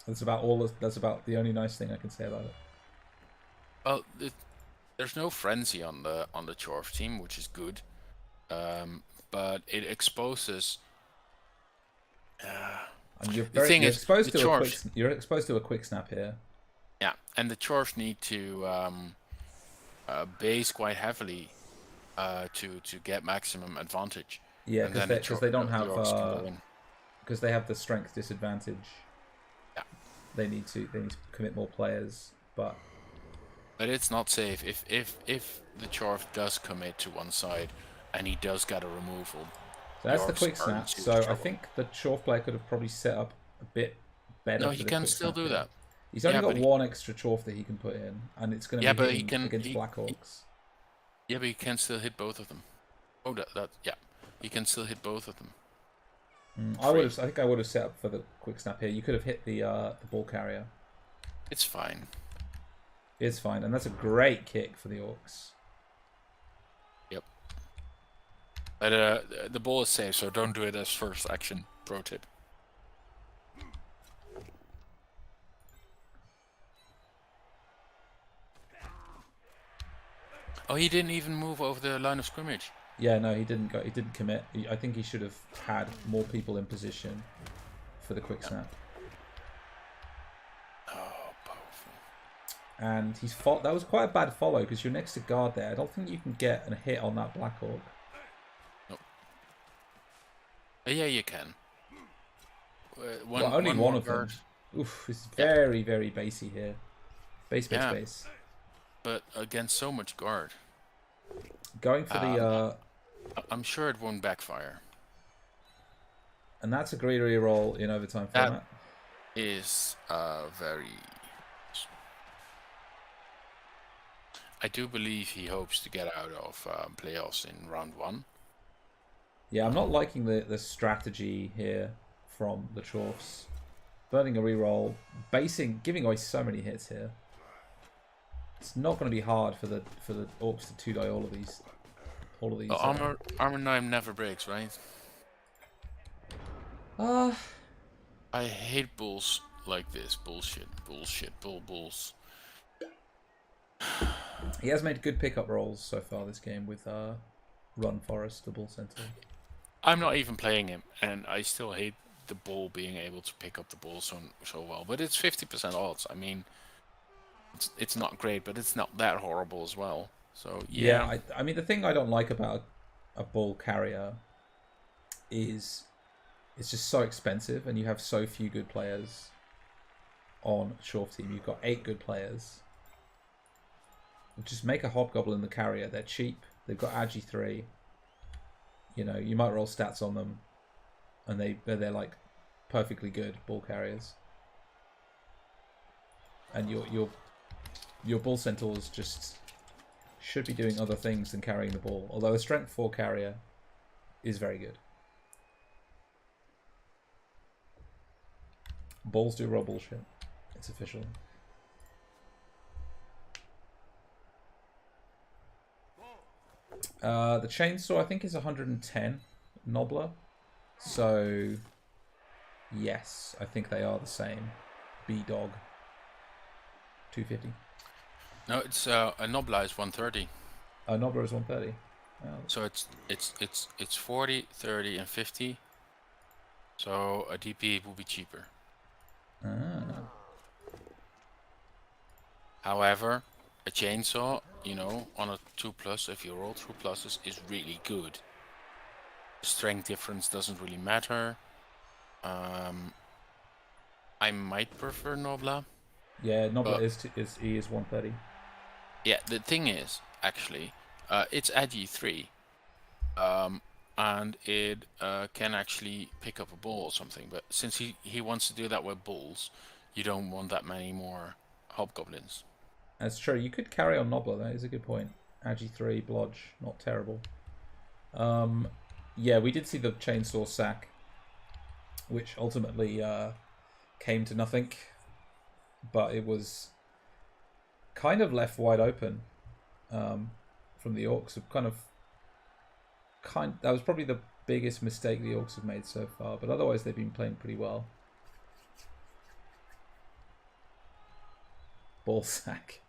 That's about all. That's about the only nice thing I can say about it. Well, there's no frenzy on the Chorf team, which is good. But it exposes. And you're The thing you're is, exposed the to a quick Chorfs. you're exposed to a quick snap here. Yeah, and the Chorfs need to base quite heavily to get maximum advantage. Yeah, And then because they don't the have Orcs can go in. because they have the strength disadvantage. Yeah. They need to commit more players, but it's not safe if the Chorf does commit to one side, and he does get a removal. so that's the Orcs quick are in snap. serious So I trouble. think the Chorf player could have probably set up a bit better. No, for he the can quick still snap do here. that. He's only Yeah, got but one extra Chorf that he can put in, and it's going to Yeah, be but he hitting can- against he- Black Orcs. Yeah, but he can still hit both of them. Oh, yeah, he can still hit both of them. I think I would have set up for the quick snap here. You could have hit the ball carrier. It's fine. It's fine, and that's a great kick for the Orcs. Yep. But the ball is safe, so don't do it as first action. Pro tip. Oh, he didn't even move over the line of scrimmage. Yeah, no, he didn't go. He didn't commit. I think he should have had more people in position for the quick snap. Oh, powerful. And he's that was quite a bad follow because you're next to guard there. I don't think you can get a hit on that Black Orc. Nope. Yeah, you can. Only one of them. guard. Oof, it's very, very basey here. Base. But against so much guard, Going for the I'm sure it won't backfire. and that's a greedy roll in overtime That- format. Is very. I do believe he hopes to get out of playoffs in round 1. Yeah, I'm not liking the strategy here from the Chorfs. Burning a reroll, giving away so many hits here. It's not going to be hard for the Orcs to 2-die all of these. Armor 9 never breaks, right? I hate bulls like this. Bullshit. Bulls. He has made good pickup rolls so far this game with Run Forest, the Bull Centaur. I'm not even playing him, and I still hate the bull being able to pick up the ball so well. But it's 50% odds. I mean, it's not great, but it's not that horrible as well. So yeah. I mean, the thing I don't like about a Bull carrier is it's just so expensive, and you have so few good players on Chorf team. You've got 8 good players. Just make a Hobgoblin the carrier. They're cheap. They've got Agi 3. You know, you might roll stats on them, and they're like perfectly good ball carriers. And your Bull Centaurs just should be doing other things than carrying the ball. Although a strength 4 carrier is very good. Balls do roll bullshit. It's official. The chainsaw I think is 110 Nobbler. So yes, I think they are the same. B-Dog 250. No, it's a Nobla is 130. Nobbler is 130. So it's 40, 30, and 50. So a DP will be cheaper. However, a chainsaw, you know, on a 2+, if you roll 2+, is really good. Strength difference doesn't really matter. I might prefer Nobla. Yeah, Nobbler is 130. Yeah, the thing is, actually, it's Agi 3. And it can actually pick up a ball or something. But since he wants to do that with bulls, you don't want that many more hobgoblins. That's true. You could carry on Nobbler. That is a good point. Agi 3, Blodge, not terrible. Yeah, we did see the chainsaw sack, which ultimately came to nothing. But it was kind of left wide open from the Orcs. That was probably the biggest mistake the Orcs have made so far. But otherwise, they've been playing pretty well. Ball sack.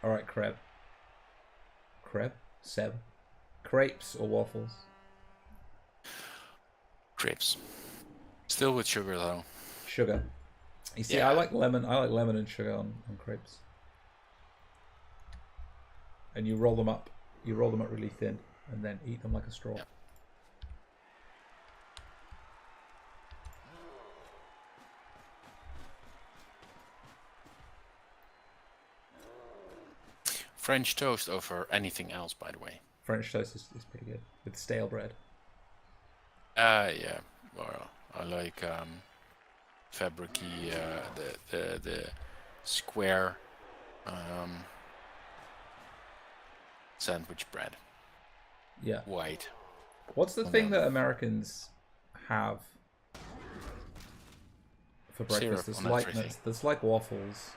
Alright, Creb. Creb? Seb? Crepes or waffles? Crepes. Still with sugar though. Sugar. You see, Yeah. I like lemon and sugar on crepes. And you roll them up. You roll them up really thin and then eat them like a straw. Yeah. French toast over anything else, by the way. French toast is pretty good with stale bread. Yeah. Well, I like fabricy, the square sandwich bread. Yeah. White. What's the thing that Americans have for breakfast? Syrup That's like waffles.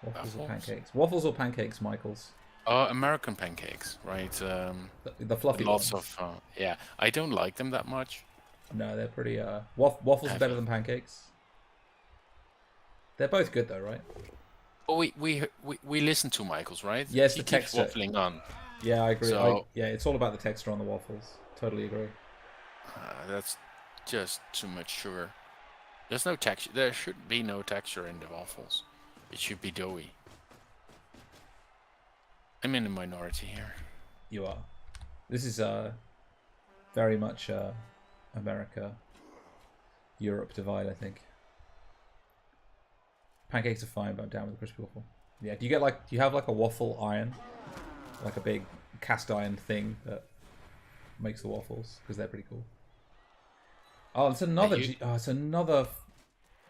Waffles or Waffles? pancakes? Waffles or pancakes, Michaels? Oh, American pancakes, right? The fluffy Lots ones. of yeah. I don't like them that much. No, they're pretty. Waffles are better Heavy. than pancakes. They're both good though, right? Oh, we listen to Michael's, right? Yes, he the keeps texture. waffling on. Yeah, I agree. So- Yeah, it's all about the texture on the waffles. Totally agree. That's just too much sugar. There's no texture. There should be no texture in the waffles. It should be doughy. I'm in the minority here. You are. This is very much America, Europe divide, I think. Pancakes are fine, but I'm down with the crispy waffle. Yeah, do you have like a waffle iron? Like a big cast iron thing that makes the waffles? Because they're pretty cool. Oh, it's another it's another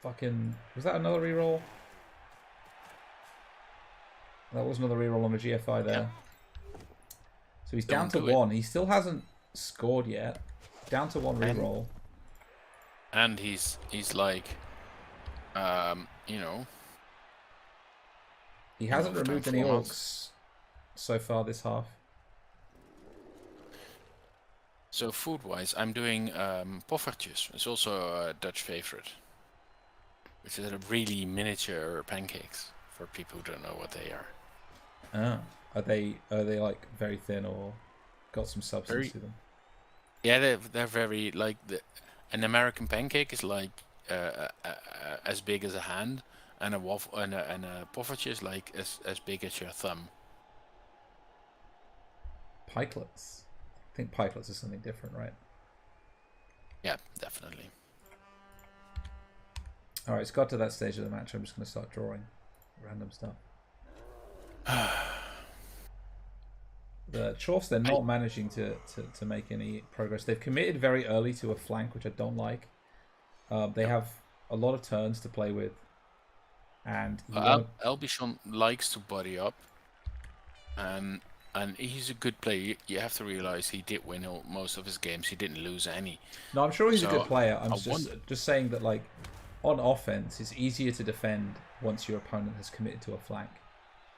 fucking... Was that another reroll? That was another reroll on the GFI there. Yeah. So he's down to Don't do it. 1. He still hasn't scored yet. Down to 1 reroll. And he's like, you know. He hasn't overtime removed any 4 months. orcs so far this half. So food-wise, I'm doing poffertjes. It's also a Dutch favorite, which is a really miniature pancakes for people who don't know what they are. Ah, are they like very thin or got some substance to them? Yeah, they're very like an American pancake is like as big as a hand, and a waffle and a poffertje is like as big as your thumb. Pikelets. I think pikelets is something different, right? Yeah, definitely. All right, it's got to that stage of the match. I'm just going to start drawing random stuff. The Chorfs, they're not managing to make any progress. They've committed very early to a flank, which I don't like. They have a lot of turns to play with. And Albichon likes to body up, and he's a good player. You have to realize he did win most of his games. He didn't lose any. no, I'm sure he's a So, good player. I'm I just saying that, like, on offense, it's easier to defend once your opponent has committed to a flank.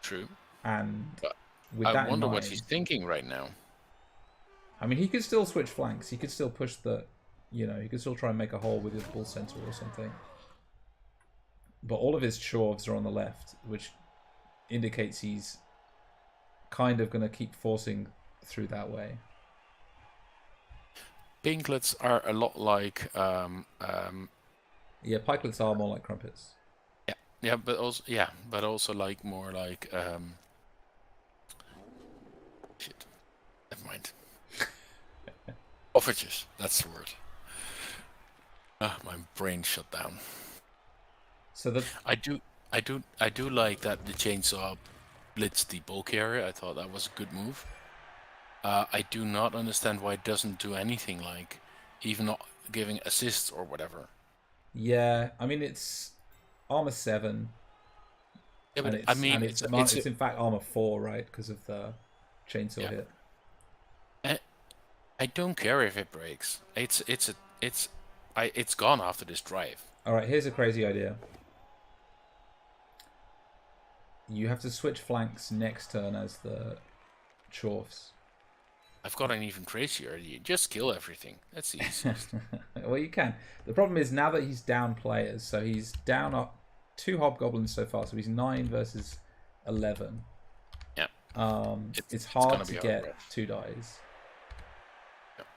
True. And But with I that wonder in mind, what he's thinking right now. I mean, he could still switch flanks. He could still push the, you know, he could still try and make a hole with his bull center or something. But all of his Chorfs are on the left, which indicates he's kind of going to keep forcing through that way. Pinklets are a lot like Yeah, pikelets are more like crumpets. but also like more like shit. Never mind. Poffertjes, that's the word. My brain shut down. So that I do like that the chainsaw blitzed the bulk area. I thought that was a good move. I do not understand why it doesn't do anything, like even not giving assists or whatever. yeah, I mean it's armor 7. Yeah, but And I mean, it's in fact armor 4, right? Because of the chainsaw hit. I don't care if it breaks. It's gone after this drive. All right, here's a crazy idea. You have to switch flanks next turn as the Chorfs. I've got an even crazier idea. Just kill everything. That's the easiest. Well, you can. The problem is now that he's down players, so he's down up 2 hobgoblins so far, so he's 9 versus 11. Yeah. It's hard to get 2 dies. Yep.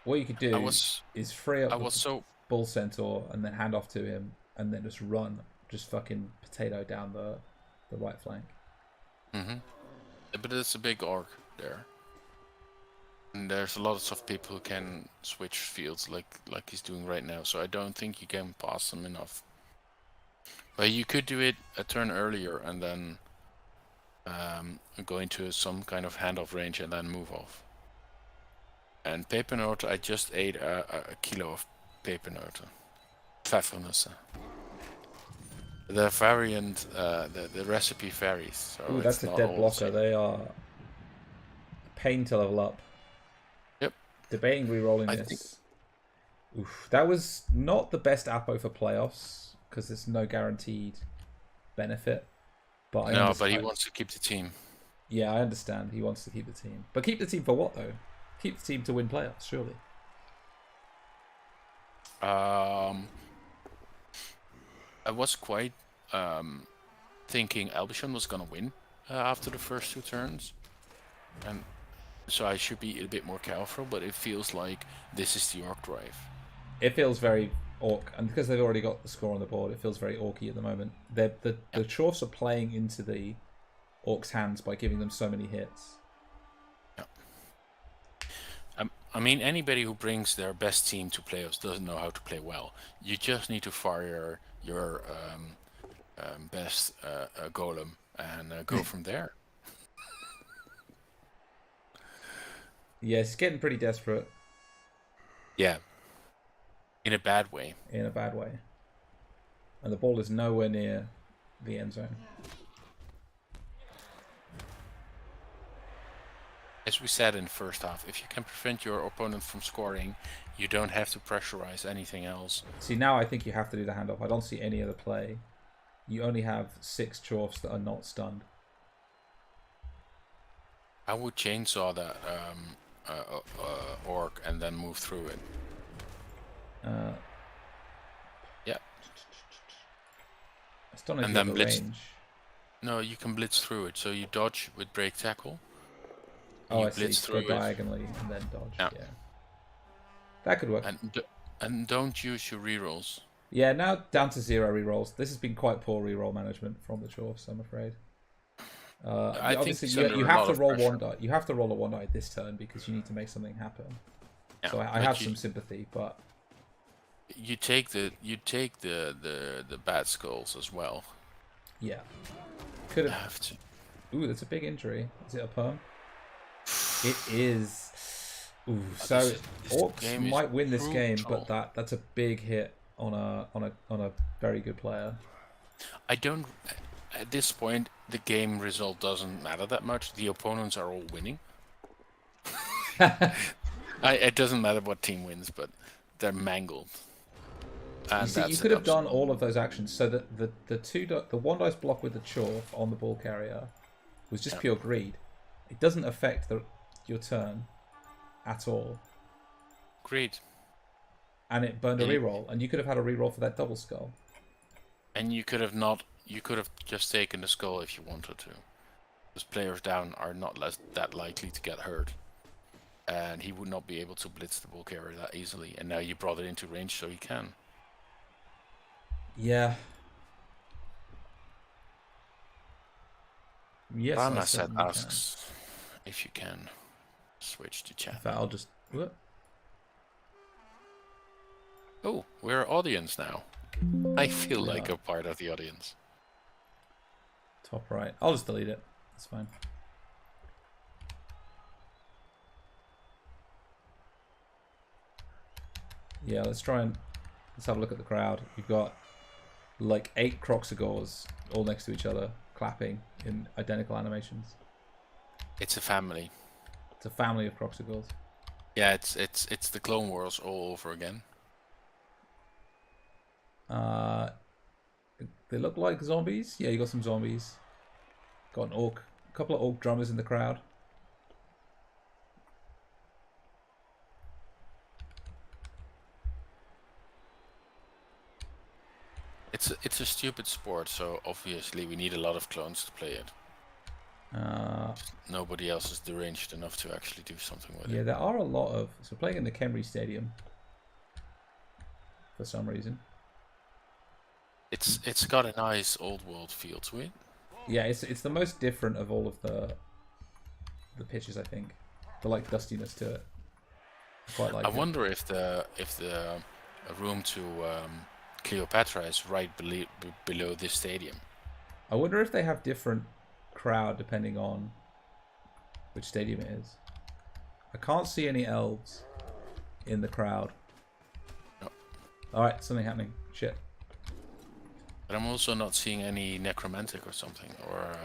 What you could do is free up the Bull Centaur and then hand off to him and then just run, just fucking potato down the right flank. Mm-hmm. But it's a big orc there. And there's a lot of people who can switch fields like he's doing right now, so I don't think you can pass them enough. But you could do it a turn earlier and then go into some kind of handoff range and then move off. And pepernoten, I just ate a kilo of pepernoten. Pfeffernussen. The variant, the recipe varies. So ooh, that's a dead blocker. They are a pain to level up. Yep. Debating re-rolling this. Oof, that was not the best Apo for playoffs because there's no guaranteed benefit. But but he wants to keep the team. Yeah, I understand. He wants to keep the team. But keep the team for what, though? Keep the team to win playoffs, surely. I was quite thinking Albichon was gonna win after the first 2 turns, and so I should be a bit more careful. But it feels like this is the Orc drive. It feels very Orc, and because they've already got the score on the board, it feels very Orcy at the moment. The Chorfs are playing into the Orcs' hands by giving them so many hits. I mean, anybody who brings their best team to playoffs doesn't know how to play well. You just need to fire your best golem and go from there. Yeah, it's getting pretty desperate. Yeah. In a bad way. In a bad way. And the ball is nowhere near the end zone. As we said in the first half, if you can prevent your opponent from scoring, you don't have to pressurize anything else. See, now I think you have to do the handoff. I don't see any other play. You only have 6 Chorfs that are not stunned. I would chainsaw that orc and then move through it. Yeah. I still don't know if and you then have blitz. range. No, you can blitz through it. So you dodge with break tackle. Oh, I see. Go diagonally and then dodge. Yeah. That could work. And don't use your rerolls. Yeah, now down to 0 rerolls. This has been quite poor reroll management from the Chorfs, I'm afraid. Obviously, you have to roll pressure. 1 die. You have to roll a 1 die this turn because you need to make something happen. Yeah, so I have some sympathy, but you take the bad skulls as well. Yeah, could have to. Ooh, that's a big injury. Is it a perm? It is. Ooh, so Orcs might win this game, but that's a big hit on a very good player. I don't. At this point, the game result doesn't matter that much. The opponents are all winning. It doesn't matter what team wins, but they're mangled. And you see, you could have done all of those actions. So that the 1 dice block with the Chorf on the ball carrier was just pure greed. It doesn't affect your turn at all. Greed. And it burned a reroll, and you could have had a reroll for that double skull. And you could have not. You could have just taken the skull if you wanted to. Because players down are not that likely to get hurt. And he would not be able to blitz the ball carrier that easily. And now you brought it into range so he can. Yeah. Yes, Ramaset asks if you can switch to chat. In fact, I'll just... What? Oh, we're audience now. I feel like a part of the audience. Top right. I'll just delete it. It's fine. Yeah, let's have a look at the crowd. You've got like 8 Croxagores all next to each other, clapping in identical animations. It's a family. It's a family of Croxicals. Yeah, it's the Clone Wars all over again. They look like zombies. Yeah, you got some zombies. Got an orc, a couple of orc drummers in the crowd. It's a stupid sport, so obviously we need a lot of clones to play it. Nobody else is deranged enough to actually do something with it. Yeah, there are a lot of... So playing in the Khemri Stadium. For some reason. It's got a nice old world feel to it. Yeah, it's the most different of all of the pitches, I think. The like dustiness to it. I quite like I it. wonder if the room to Cleopatra is right below this stadium. I wonder if they have different crowd depending on which stadium it is. I can't see any elves in the crowd. No. Alright, something happening. Shit. But I'm also not seeing any necromantic or something. Or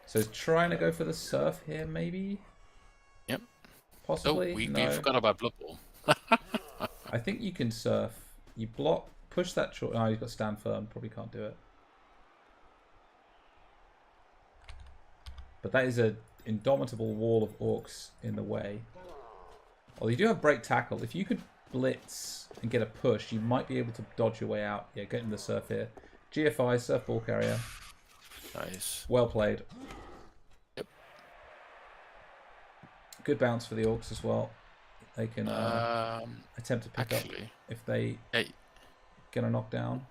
So trying to go for the surf here, maybe? Yep. Possibly? Oh, we No. forgot about Blood Bowl. I think you can surf. You block, push that short. Oh, you've got stand firm. Probably can't do it. But that is an indomitable wall of orcs in the way. Well, you do have break tackle. If you could blitz and get a push, you might be able to dodge your way out. Yeah, get in the surf here. GFI, surf ball carrier. Nice. Well played. Yep. Good bounce for the orcs as well. They can attempt to pick up if they get a knockdown.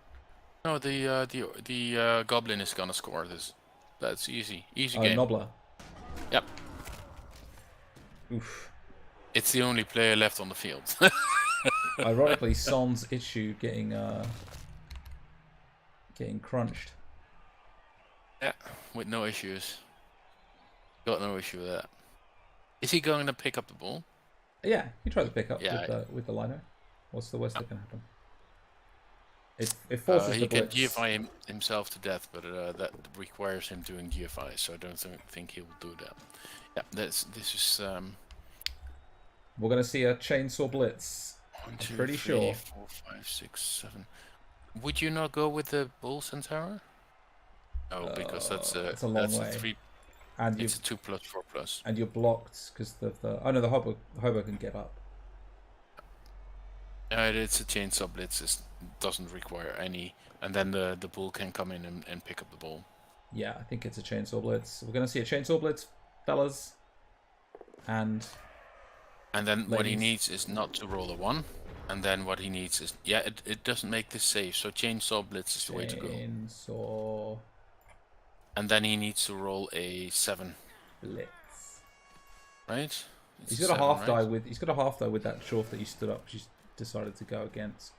No, the goblin is gonna score this. That's easy. Easy Oh, game. Nobbler. Yep. Oof. It's the only player left on the field. Ironically, Son's issue getting crunched. Yeah, with no issues. Got no issue with that. Is he going to pick up the ball? Yeah, you try to pick up Yeah, with the liner. What's the worst that can happen? It forces he the can blitz. GFI himself to death, but that requires him doing GFI, so I don't think he will do that. Yeah, this is We're gonna see a chainsaw blitz. 1, 2, pretty 3, sure. 4, 5, 6, 7. Would you not go with the bull centaur? No, because that's it's a long way. A 3. And it's a 2+, 4+. And you're blocked because the oh no, the hobo can get up. It's a chainsaw blitz. It doesn't require any, and then the bull can come in and pick up the ball. Yeah, I think it's a chainsaw blitz. We're gonna see a chainsaw blitz, fellas. And then what he needs is not to roll a 1, and then what he needs is it doesn't make this safe. So chainsaw blitz is the way to go. Chainsaw. And then he needs to roll a 7. Blitz. Right? He's got a half die with. He's got a half die with that Chorf that you stood up. She's decided to go against.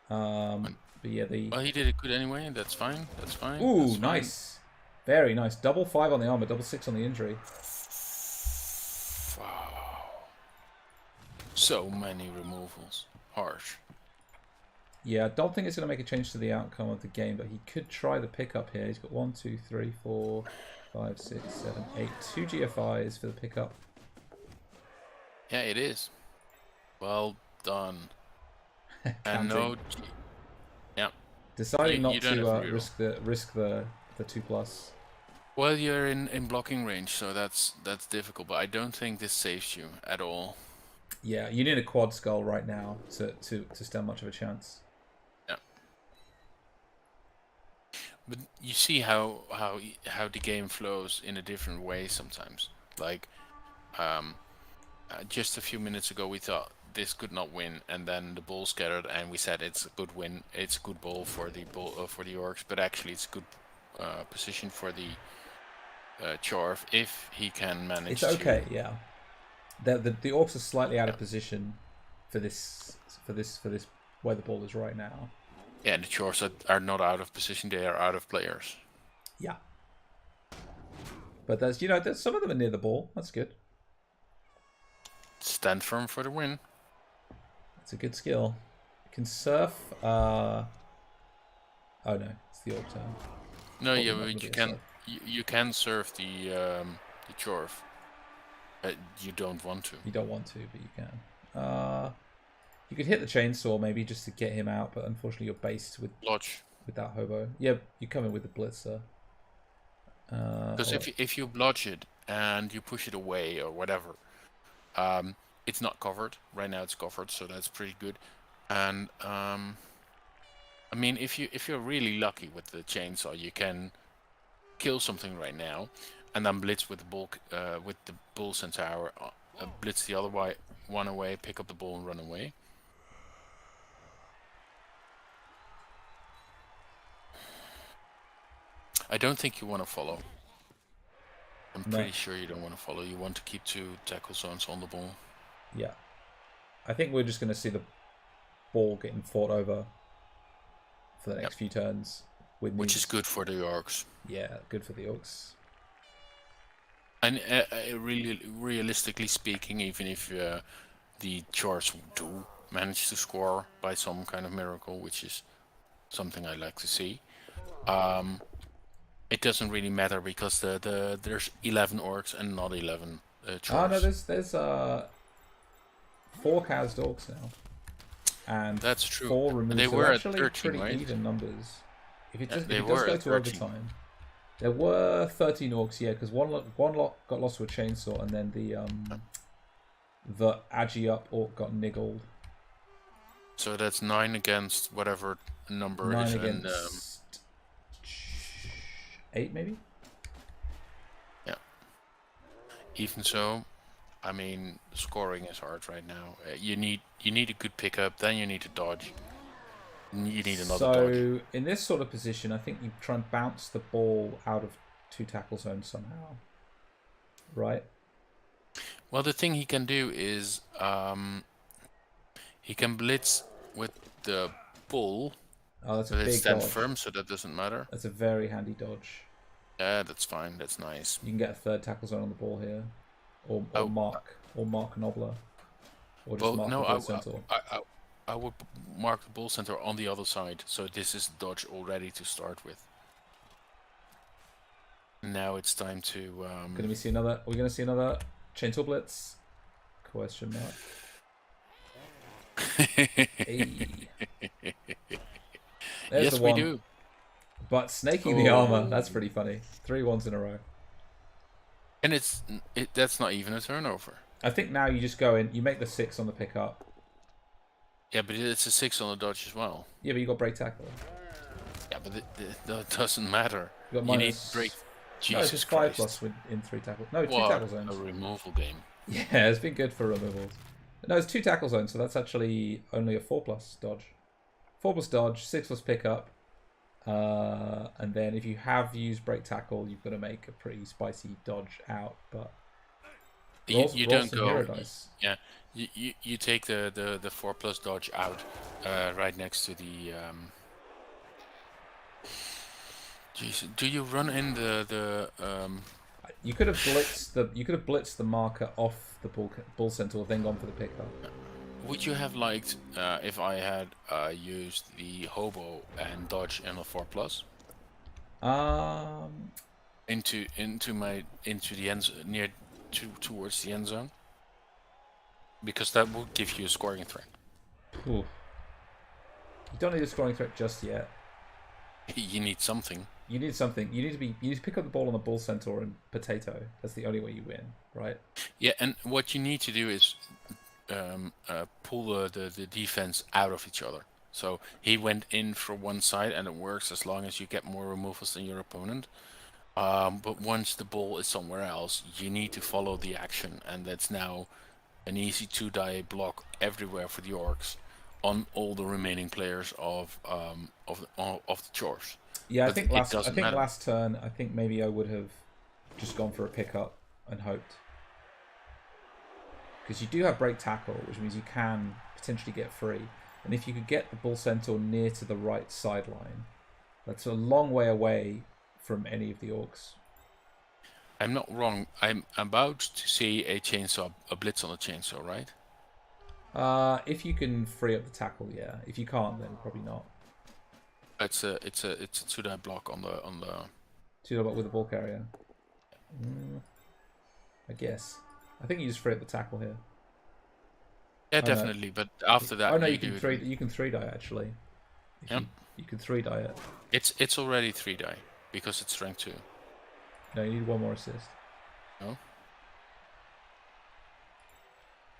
But yeah, Well, he did it good anyway. That's fine. That's fine. Ooh, that's nice. Very nice. Double 5 on the armor. Double 6 on the injury. Wow. So many removals. Harsh. Yeah, I don't think it's going to make a change to the outcome of the game, but he could try the pickup here. He's got 1, 2, 3, 4, 5, 6, 7, 8. 2 GFIs for the pickup. Yeah, it is. Well done. And no. Yeah. Deciding not don't have to reroll. risk the 2+. Well, you're in blocking range, so that's difficult. But I don't think this saves you at all. Yeah, you need a quad skull right now to stand much of a chance. Yeah. But you see how the game flows in a different way sometimes. Like, just a few minutes ago we thought this could not win, and then the ball scattered, and we said it's a good win. It's a good ball for the Orcs, but actually it's a good position for the Chorf if he can manage. It's okay, yeah. The Orcs are slightly out of position for this where the ball is right now. Yeah, the Chorfs are not out of position; they are out of players. Yeah. But there's some of them are near the ball. That's good. Stand firm for the win. It's a good skill. You can surf. Oh no, it's the Orc turn. No, yeah, but you can surf the Chorf. You don't want to. You don't want to, but you can. You could hit the chainsaw maybe just to get him out, but unfortunately you're based with Lodge. that hobo. Yeah, you come in with the blitzer. Because if you blodge it and you push it away or whatever, it's not covered. Right now it's covered, so that's pretty good. And I mean, if you're really lucky with the chainsaw, you can kill something right now, and then blitz with the bull centaur, blitz the other one away, pick up the bull and run away. I don't think you want to follow. I'm pretty sure you don't want to follow. You want to keep 2 tackle zones on the ball. Yeah. I think we're just going to see the ball getting fought over for the next few turns. Which is good for the Orcs. Yeah, good for the Orcs. And really, realistically speaking, even if the Chorfs do manage to score by some kind of miracle, which is something I like to see, it doesn't really matter because there's 11 Orcs and not 11 Chorfs. Oh no, there's 4 cast Orcs now, and that's true. 4 removed. They so were actually at 13, pretty right? even numbers. If it does, they if it does were go at to 13. overtime, there were 13 Orcs, yeah, because one lot got lost to a chainsaw, and then the Agi up Orc got niggled. So that's 9 against whatever number 9 is, against 8 maybe. Yeah. Even so, I mean, scoring is hard right now. You need a good pickup, then you need to dodge. You need another dodge. So in this sort of position, I think you try and bounce the ball out of 2 tackle zones somehow, right? Well, the thing he can do is he can blitz with the bull. Oh, that's a but big it's stand dodge. firm, so that doesn't matter. That's a very handy dodge. Yeah, that's fine. That's nice. You can get a 3rd tackle zone on the ball here, or mark Nobler, or just mark the bull centaur. I would mark the bull centaur on the other side, so this is dodge already to start with. Now it's time to. Are we going to see another chainsaw blitz? Question mark. Hey. Yes, we do. But snaking the armor, that's pretty funny. 3 ones in a row. And that's not even a turnover. I think now you just go in, you make the 6 on the pickup. Yeah, but it's a 6 on the dodge as well. Yeah, but you got break tackle. Yeah, but that doesn't matter. You need break. Jesus no, it's just 5 plus in 3 tackles. No, 2 tackle zones. A removal game. Yeah, it's been good for removals. No, it's 2 tackle zones, so that's actually only a 4 plus dodge. 4 plus dodge, 6 plus pickup. And then if you have used break tackle, you've got to make a pretty spicy dodge out. But you don't go. Yeah, you take the 4 plus dodge out right next to the. Jeez, do you run in the? You could have blitzed the marker off the bull centaur, then gone for the pickup. Would you have liked if I had used the hobo and dodge in a 4 plus? Into the end near towards the end zone, because that would give you a scoring threat. Ooh. You don't need a scoring threat just yet. You need something. You need something. You need to pick up the ball on the bull centaur and potato. That's the only way you win, right? Yeah, and what you need to do is pull the defense out of each other. So he went in for one side, and it works as long as you get more removals than your opponent. But once the ball is somewhere else, you need to follow the action, and that's now an easy 2-die block everywhere for the Orcs on all the remaining players of the Chorfs. Yeah, but I think last turn, I think maybe I would have just gone for a pickup and hoped. Because you do have break tackle, which means you can potentially get free. And if you could get the bull centaur near to the right sideline, that's a long way away from any of the Orcs. I'm not wrong. I'm about to see a blitz on a chainsaw, right? If you can free up the tackle, yeah. If you can't, then probably not. It's a 2-die block on the 2-die block with a ball carrier. I guess. I think you just free up the tackle here. Yeah, Oh, no. definitely. But after that, Oh no, you you can do three. it. You can 3-die actually. If Yep. you can 3-die it. It's already 3 die because it's rank 2. No, you need one more assist. No.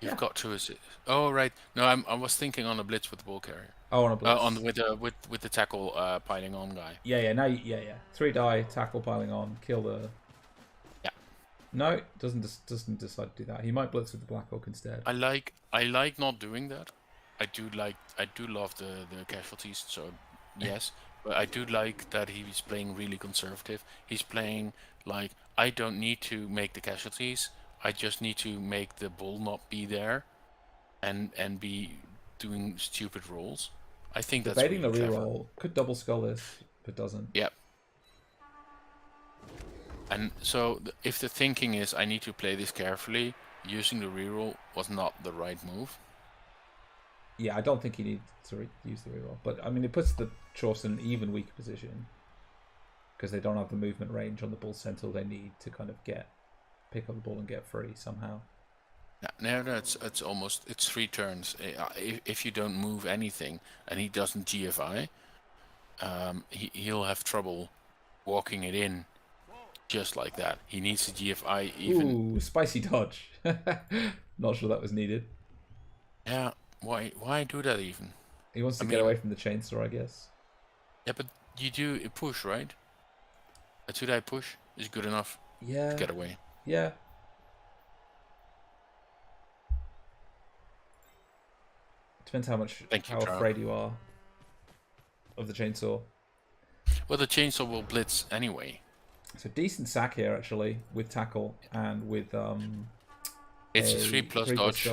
You've Yeah. got 2 assists. Oh right. No, I was thinking on a blitz with the ball carrier. Oh, on a blitz. With the tackle piling on guy. Yeah. Now, yeah. 3-die tackle piling on, kill the. Yeah. No, doesn't decide to do that. He might blitz with the Black Orc instead. I like not doing that. I do love the casualties. So yes, but I do like that he's playing really conservative. He's playing like I don't need to make the casualties. I just need to make the bull not be there, and be doing stupid rolls. I think that's Debating really the clever. reroll could double skull this, but doesn't. Yep. And so if the thinking is I need to play this carefully, using the reroll was not the right move. Yeah, I don't think he needs to use the reroll, but I mean it puts the Chorfs in an even weaker position because they don't have the movement range on the bull centaur they need to kind of pick up the ball and get free somehow. No, it's almost 3 turns. If you don't move anything and he doesn't GFI, he'll have trouble walking it in just like that. He needs to GFI even. Ooh, spicy dodge. Not sure that was needed. Yeah, why do that even? He wants to get away from the chainsaw, I guess. Yeah, but you do a push, right? A 2-die push is good enough Yeah. to get away. Yeah. Depends how afraid you are of the chainsaw. Well, the chainsaw will blitz anyway. So decent sack here actually with tackle and with It's a 3+ 3+ dodge.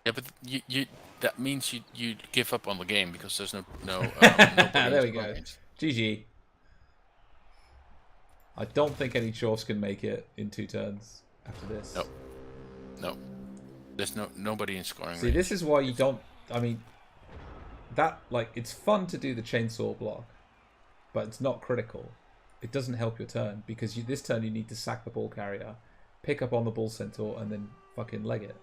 Yeah, but you that means you give up on the game because there's no there we go. GG. I don't think any Chorfs can make it in 2 turns after this. No. There's nobody in scoring. See, this is why you don't. I mean, that it's fun to do the chainsaw block, but it's not critical. It doesn't help your turn because this turn you need to sack the ball carrier, pick up on the bull centaur, and then fucking leg it.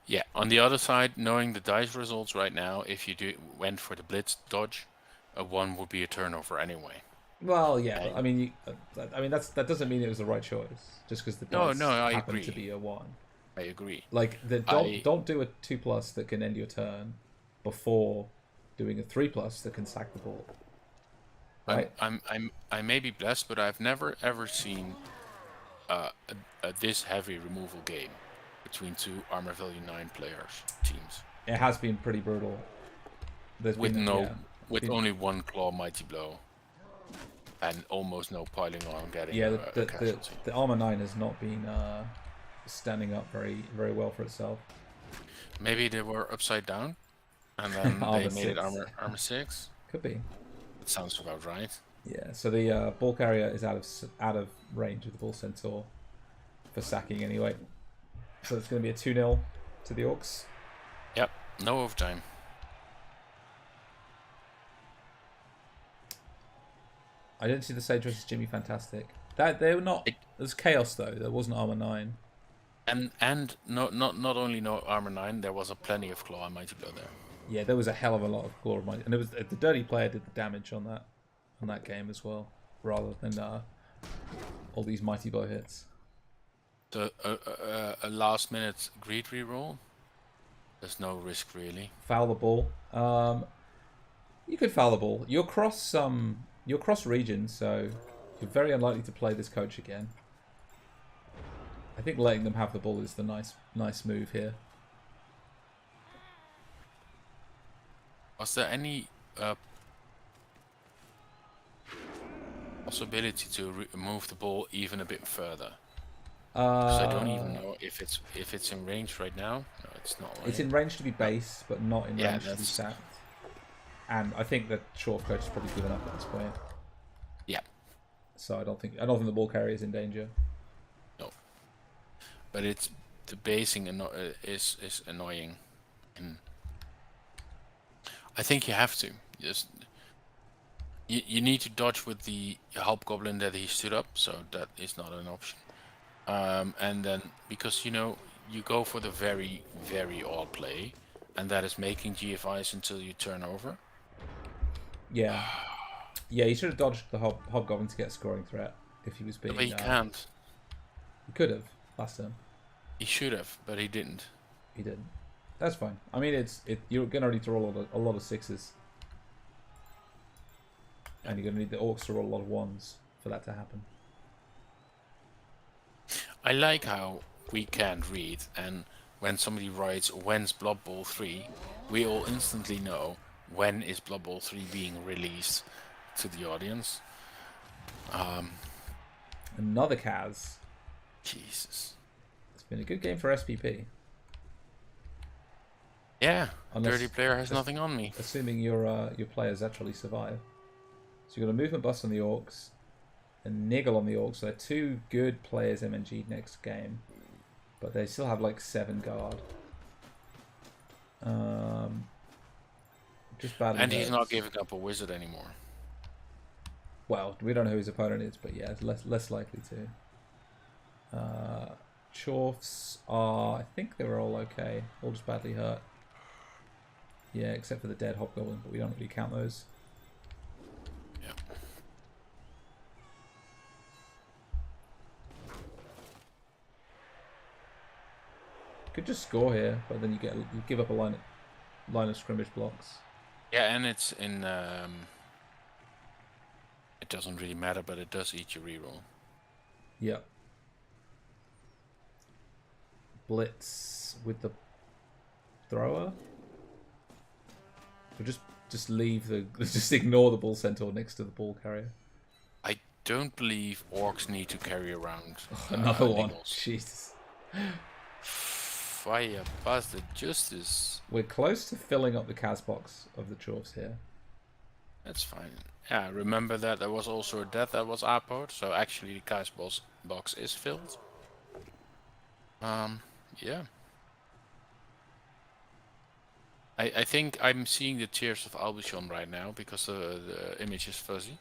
Yeah. On the other side, knowing the dice results right now, if you went for the blitz dodge, a 1 would be a turnover anyway. Well, yeah. I mean, that doesn't mean it was the right choice just because the dice I happened agree. to be a 1. I agree. Don't do a 2+ that can end your turn before doing a 3+ that can sack the ball. Right? I may be blessed, but I've never ever seen a this heavy removal game between 2 armor value 9 players teams. It has been pretty brutal. With only 1 claw mighty blow, and almost no piling on getting. Yeah, casualty. the armor 9 has not been standing up very well for itself. Maybe they were upside down, and then they made it armor 6. Could be. That sounds about right. Yeah. So the ball carrier is out of range of the bull centaur for sacking anyway. So it's going to be a 2-0 to the Orcs. Yep. No overtime. I didn't see the Sage versus Jimmy Fantastic. That they were not. There's chaos though. There wasn't armor 9. And not only no armor 9, there was a plenty of claw and mighty blow there. Yeah, there was a hell of a lot of claw and mighty, and it was the dirty player did the damage on that game as well, rather than all these mighty blow hits. So a last minute greed reroll. There's no risk really. Foul the ball. You could foul the ball. You're cross regions, so you're very unlikely to play this coach again. I think letting them have the ball is the nice move here. Was there any possibility to move the ball even a bit further? Because I don't even know if it's in range right now. No, it's not. Right? It's in range to be base, but not in range to be that's... sacked. And I think the Chorf coach has probably given up at this point. Yeah. So I don't think the ball carrier is in danger. No. But it's the basing is annoying, and I think you have to just you need to dodge with the help goblin that he stood up, so that is not an option. And then because you go for the very very odd play, and that is making GFIs until you turn over. Yeah. Yeah, he should have dodged the Hobgoblin to get a scoring threat if he was being... But he can't. He could have last turn. He should have, but he didn't. He didn't. That's fine. I mean, you're going to need to roll a lot of 6s. And you're going to need the Orcs to roll a lot of 1s for that to happen. I like how we can't read, and when somebody writes when's Blood Bowl 3, we all instantly know when is Blood Bowl 3 being released to the audience. Another Kaz. Jesus. It's been a good game for SPP. Yeah, Unless, dirty player has nothing on me. Assuming your players actually survive. So you've got a movement bust on the Orcs, a niggle on the Orcs. So they're 2 good players MNG next game, but they still have like 7 guard. Just bad. And he's not giving up a wizard anymore. Well, we don't know who his opponent is, but yeah, it's less likely to. Chorfs are, I think they were all okay, all just badly hurt. Yeah, except for the dead Hobgoblin, but we don't really count those. Yeah. Could just score here, but then you give up a line of scrimmage blocks. Yeah, and it's in. It doesn't really matter, but it does eat your reroll. Yep. Blitz with the thrower. Or just leave the just ignore the bull centaur next to the ball carrier. I don't believe orcs need to carry around Another one. needles. Jesus. Fire bastard justice. We're close to filling up the Kaz box of the Chorfs here. That's fine. Yeah, remember that there was also a death that was output, so actually the Kaz box is filled. Yeah. I think I'm seeing the tears of Albichon right now because the image is fuzzy.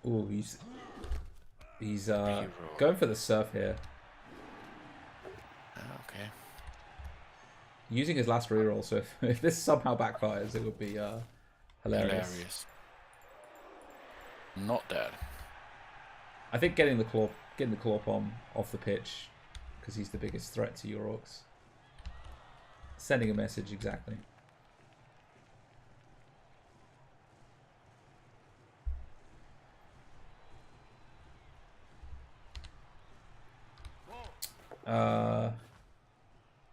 Ooh, he's going for the surf here. Okay. Using his last reroll, so if this somehow backfires, it would be hilarious. Not dead. I think getting the claw bomb off the pitch, because he's the biggest threat to your Orcs. Sending a message exactly.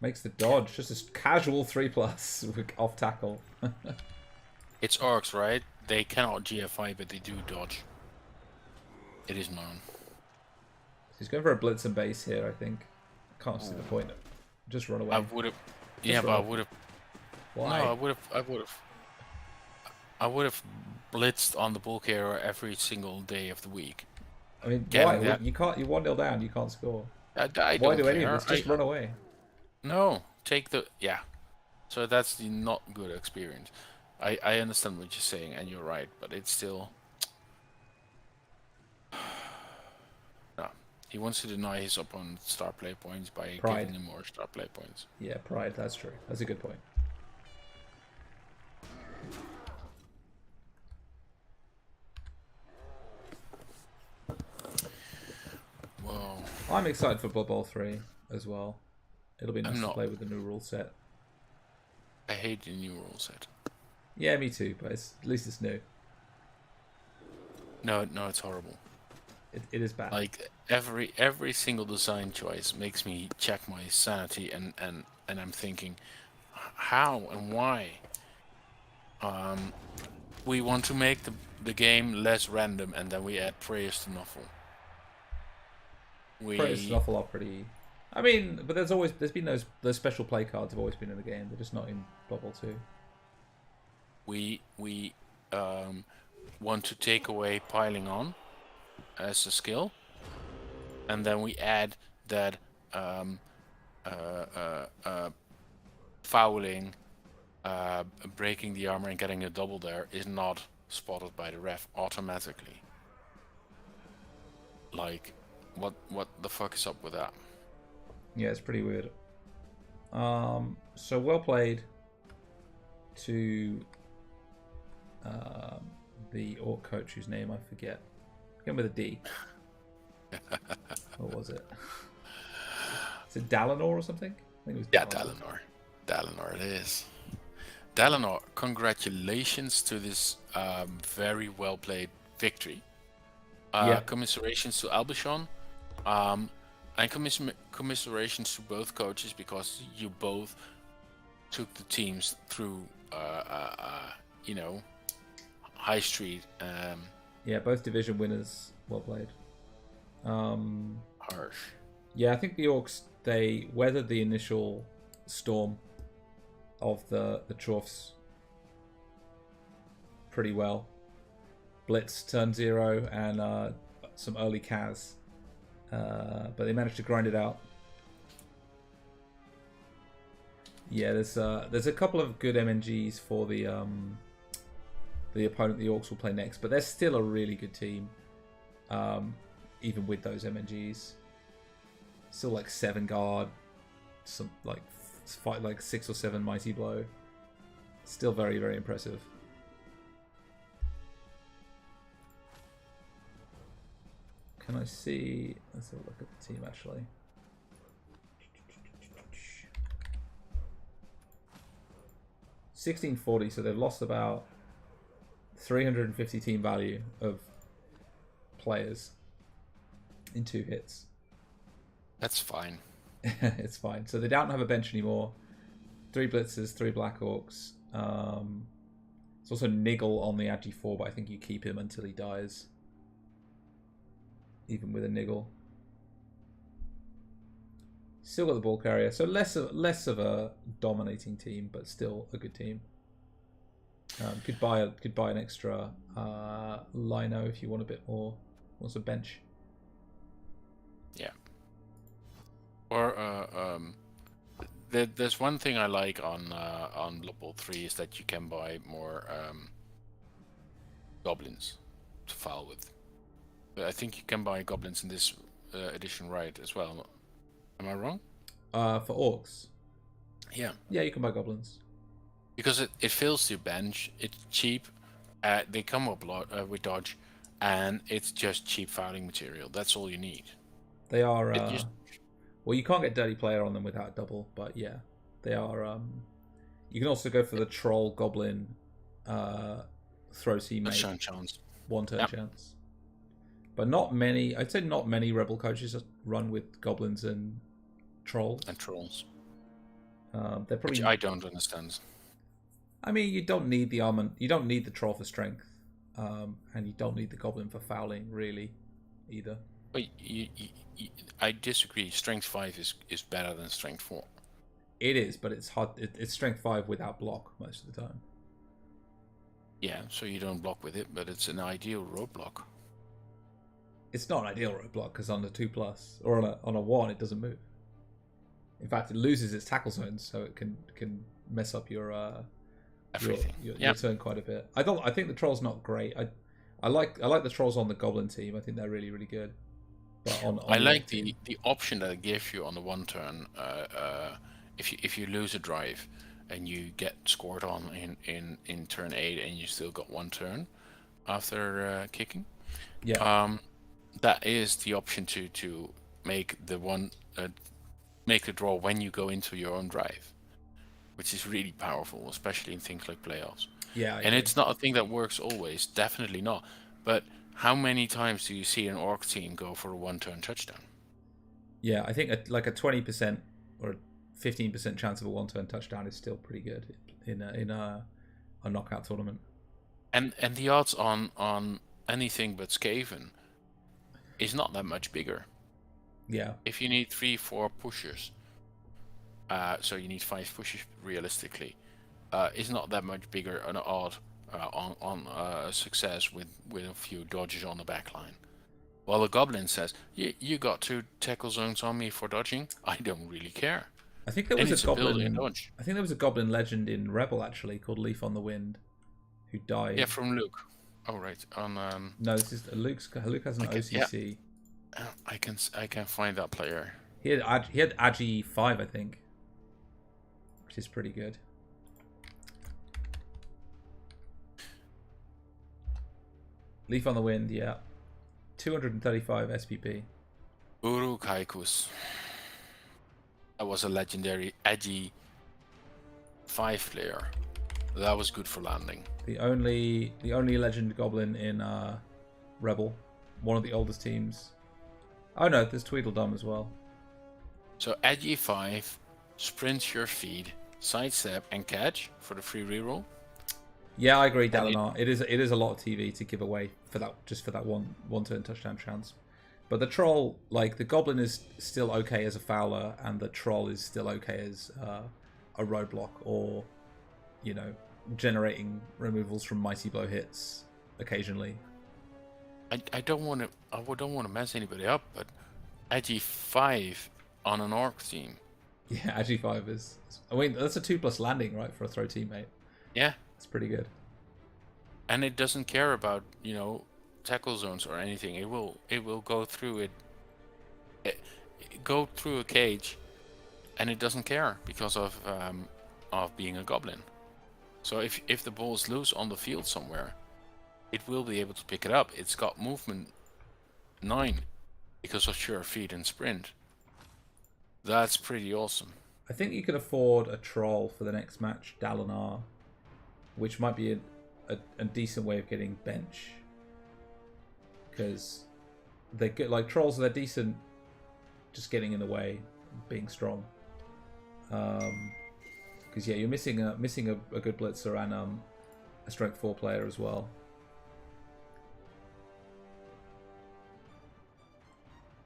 Makes the dodge. Just a casual 3+ off tackle. It's Orcs, right? They cannot GFI, but they do dodge. It is known. He's going for a blitz and base here, I think. Can't see the point. Just run away. I would have. Yeah, but I would have. Why? No, I would have blitzed on the bull carrier every single day of the week. I mean, Getting why? that- You can't. You're 1-0 down. You can't score. I Why don't do any care. of this? Just run away. No, take the So that's the not good experience. I understand what you're saying, and you're right, but it's still. No, he wants to deny his opponent star play points by Pride. giving him more star play points. Yeah, pride. That's true. That's a good point. Whoa. I'm excited for Blood Bowl 3 as well. It'll be nice to not. play with the new rule set. I hate the new rule set. Yeah, me too, but at least it's new. No, it's horrible. It is bad. Like every single design choice makes me check my sanity, and I'm thinking, how and why? We want to make the game less random, and then we add prayers to Nuffle. Prayers to Nuffle are pretty. I mean, but there's been those special play cards have always been in the game. They're just not in Blood Bowl 2. We want to take away piling on as a skill, and then we add that fouling, breaking the armor and getting a double there is not spotted by the ref automatically. Like, what the fuck is up with that? Yeah, it's pretty weird. So well played to the Orc coach whose name I forget. Begin with a D. What was it? Is it Dalinar or something? I think it was Dalinar. Dalinar it is. Dalinar, congratulations to this very well played victory. Commiserations to Albichon. And commiserations to both coaches, because you both took the teams through, high street. Yeah, both division winners. Well played. Harsh. Yeah, I think the Orcs, they weathered the initial storm of the Chorfs pretty well. Blitz, turn 0, and some early Kaz. But they managed to grind it out. Yeah, there's a couple of good MNGs for the opponent the Orcs will play next, but they're still a really good team, even with those MNGs. Still like 7 guard, some like 6 or 7 mighty blow. Still very, very impressive. Can I see? Let's have a look at the team actually. $1640, so they've lost about 350 team value of players in 2 hits. That's fine. It's fine. So they don't have a bench anymore. 3 blitzers, 3 black orcs. It's also Niggle on the Agi 4, but I think you keep him until he dies. Even with a Niggle. Still got the ball carrier, so less of a dominating team, but still a good team. Could buy an extra lino if you want a bit more. Wants a bench. Yeah. Or there's one thing I like on Blood Bowl 3 is that you can buy more goblins to file with. But I think you can buy goblins in this edition, right, as well. Am I wrong? For orcs. Yeah. Yeah, you can buy goblins. Because it fills your bench. It's cheap. They come with dodge, and it's just cheap fouling material. That's all you need. They are. Well, you can't get dirty player on them without a double, but yeah, they are. You can also go for the troll goblin throw teammate Chance. 1 turn chance. But not many. I'd say not many rebel coaches run with goblins and trolls. They're probably. Which I don't understand. I mean, you don't need the armor. You don't need the troll for strength, and you don't need the goblin for fouling, really, either. But I disagree. Strength 5 is better than Strength 4. It is, but it's hard. It's Strength 5 without block most of the time. Yeah, so you don't block with it, but it's an ideal roadblock. It's not an ideal roadblock because on the 2+ or on a 1 it doesn't move. In fact, it loses its tackle zones, so it can mess up your everything. Your turn quite a bit. I think the troll's not great. I like the trolls on the goblin team. I think they're really, really good. But I like the option that it gives you on the 1 turn. If you lose a drive and you get scored on in turn 8 and you still got 1 turn after kicking. Yeah. That is the option to make make the draw when you go into your own drive, which is really powerful, especially in things like playoffs. Yeah. And it's not a thing that works always, definitely not. But how many times do you see an Orc team go for a 1-turn touchdown? Yeah, I think like a 20% or 15% chance of a 1-turn touchdown is still pretty good in a knockout tournament. And the odds on anything but Skaven is not that much bigger. Yeah. If you need 3-4 pushers, so you need 5 pushers realistically, it's not that much bigger an odd on success with a few dodges on the back line. While the Goblin says, you got 2 tackle zones on me for dodging, I don't really care. I think there was a goblin. I think there was a goblin legend in Rebel actually called Leaf on the Wind, who died. Yeah, from Luke. Oh right. On no, this is Luke has an OCC. I can find that player. He had Agi 5, I think, which is pretty good. Leaf on the Wind, yeah. 235 SPP. Uru Kaikus. That was a legendary edgy 5 player. That was good for landing. The only legend goblin in REBBL. One of the oldest teams. Oh no, there's Tweedledum as well. So edgy 5, sprint your feed, sidestep and catch for the free reroll. Yeah, I agree, Dalinar. It is a lot of TV to give away for that, just for that one turn touchdown chance. But the troll, like the goblin, is still okay as a fouler, and the troll is still okay as a roadblock, or you know, generating removals from mighty blow hits occasionally. I don't want to mess anybody up, but edgy 5 on an orc team. Yeah, Agi 5 is. I mean, that's a 2+ landing, right, for a throw teammate. Yeah. It's pretty good. And it doesn't care about, you know, tackle zones or anything. It will go through go through a cage, and it doesn't care because of being a goblin. So if the ball is loose on the field somewhere, it will be able to pick it up. It's got movement 9 because of sure feet and sprint. That's pretty awesome. I think you could afford a troll for the next match, Dalinar, which might be a decent way of getting bench, because they're good. Like trolls, they're decent, just getting in the way, being strong. Because yeah, you're missing a good blitzer and a strength 4 player as well.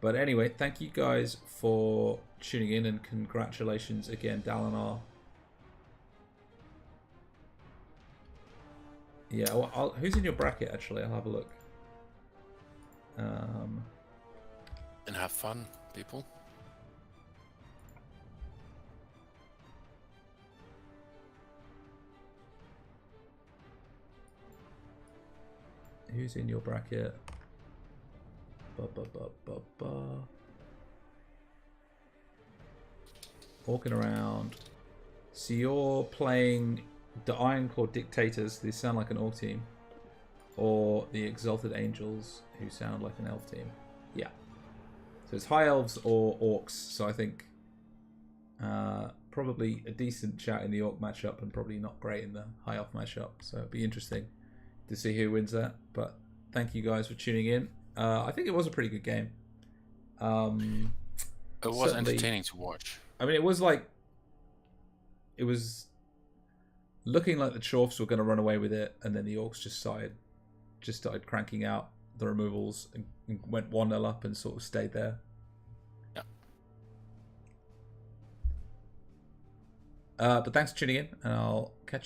But anyway, thank you guys for tuning in, and congratulations again, Dalinar. Yeah, well, who's in your bracket, actually? I'll have a look. And have fun, people. Who's in your bracket? Walking around. So you're playing the Ironclaw Dictators, they sound like an Orc team, or the Exalted Angels, who sound like an Elf team. Yeah. So it's High Elves or Orcs, so I think probably a decent chat in the Orc matchup and probably not great in the High Elf matchup. So it'd be interesting to see who wins that. But thank you guys for tuning in. I think it was a pretty good game. It was entertaining to watch. I mean, it was looking like the Chorfs were going to run away with it, and then the Orcs just started cranking out the removals and went 1-0 up and sort of stayed there. Yeah. But thanks for tuning in, and I'll catch you